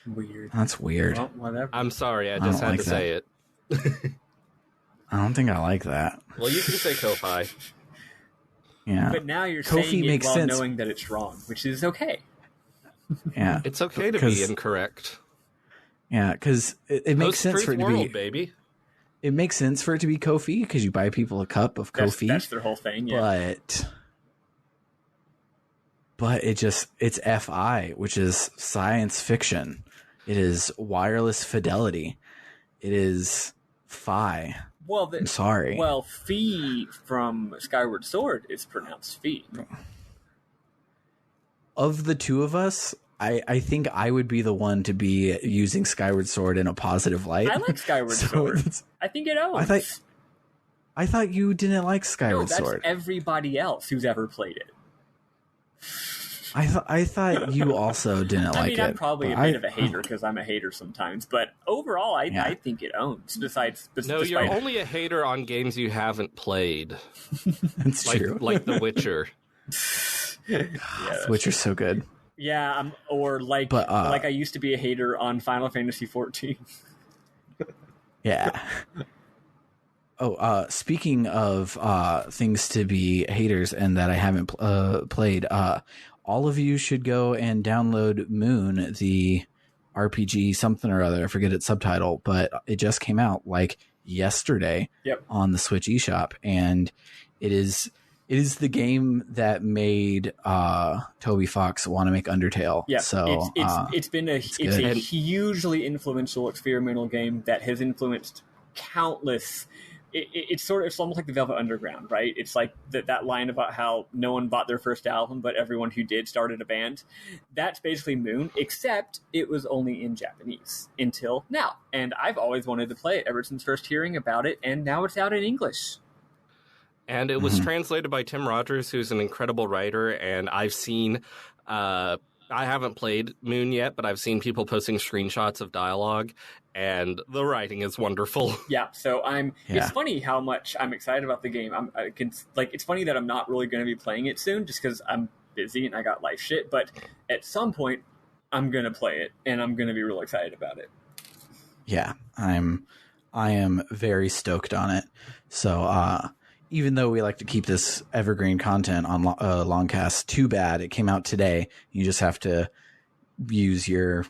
Weird. weird. Well, whatever. I'm sorry, I just had to say it. I don't think I like that. Well, you can say Kofi. Yeah. But now you're Kofi saying it makes while sense. knowing that it's wrong, which is okay. Yeah. It's okay to be incorrect. Yeah, because it makes sense for it to world, be. baby. It makes sense for it to be Kofi because you buy people a cup of Kofi. That's their whole thing. Yeah. But it's FI, which is science fiction. It is wireless fidelity. It is Phi. Well, I'm sorry. Well, Fee from Skyward Sword is pronounced Fee. Of the two of us, I think I would be the one to be using Skyward Sword in a positive light. I like Skyward Sword. I think it owns. I thought you didn't like No, Skyward that's Sword. everybody else who's ever played it. I thought you also didn't like it. I'm probably a bit of a hater because I'm a hater sometimes, but overall, I think it owns. No, you're only a hater on games you haven't played. That's true. Like The Witcher. The Witcher's so good. Yeah, like I used to be a hater on Final Fantasy 14. Yeah. Oh, speaking of things to be haters and that I haven't played, all of you should go and download Moon, the RPG something or other. I forget its subtitle, but it just came out like yesterday on the Switch eShop, and it is the game that made Toby Fox want to make Undertale. Yeah, so it's a hugely influential experimental game that has influenced countless. It's almost like the Velvet Underground, right? It's like that line about how no one bought their first album, but everyone who did started a band. That's basically Moon, except it was only in Japanese until now. And I've always wanted to play it ever since first hearing about it, and now it's out in English. And it was translated by Tim Rogers, who's an incredible writer, and I've seen... I haven't played Moon yet, but I've seen people posting screenshots of dialogue, and the writing is wonderful. Yeah, so it's funny how much I'm excited about the game. It's funny that I'm not really going to be playing it soon, just because I'm busy and I got life shit. But at some point, I'm going to play it, and I'm going to be real excited about it. Yeah, I am very stoked on it. So, even though we like to keep this evergreen content on LongCast, too bad it came out today. You just have to use your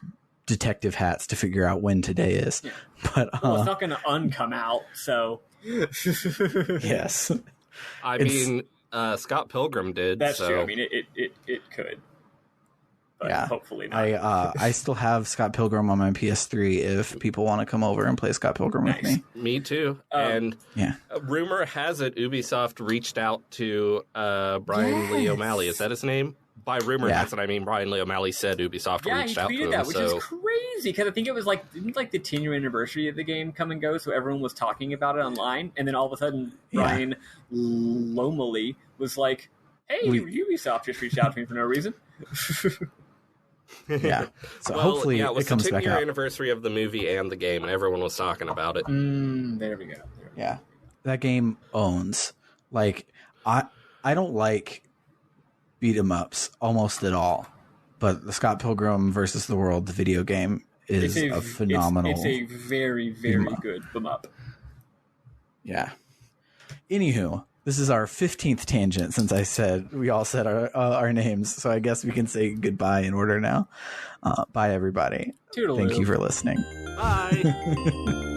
detective hats to figure out when today is. Yeah. But it's not going to uncome out, so yes. I mean, Scott Pilgrim did. That's so. true. I mean, it could. But hopefully not. I still have Scott Pilgrim on my PS3 if people want to come over and play Scott Pilgrim with me. Me too. And rumor has it Ubisoft reached out to Brian Lee O'Malley. Is that his name? By rumor has it, I mean Brian Lee O'Malley said Ubisoft reached out to him. Yeah, he tweeted that, which is crazy because I think it was didn't the 10-year anniversary of the game come and go, so everyone was talking about it online, and then all of a sudden Brian Lomely was like, "Hey, Ubisoft just reached out to me for no reason." Yeah. So hopefully it was comes the back 10-year out. anniversary of the movie and the game, and everyone was talking about it. There we go. Yeah. That game owns. Like, I don't like beat 'em ups almost at all, but the Scott Pilgrim versus the World, the video game, is a phenomenal. It's a very, very good beat 'em up. Yeah. Anywho, this is our 15th tangent since I said we all said our names, so I guess we can say goodbye in order now. Bye, everybody. Toodaloo. Thank you for listening. Bye.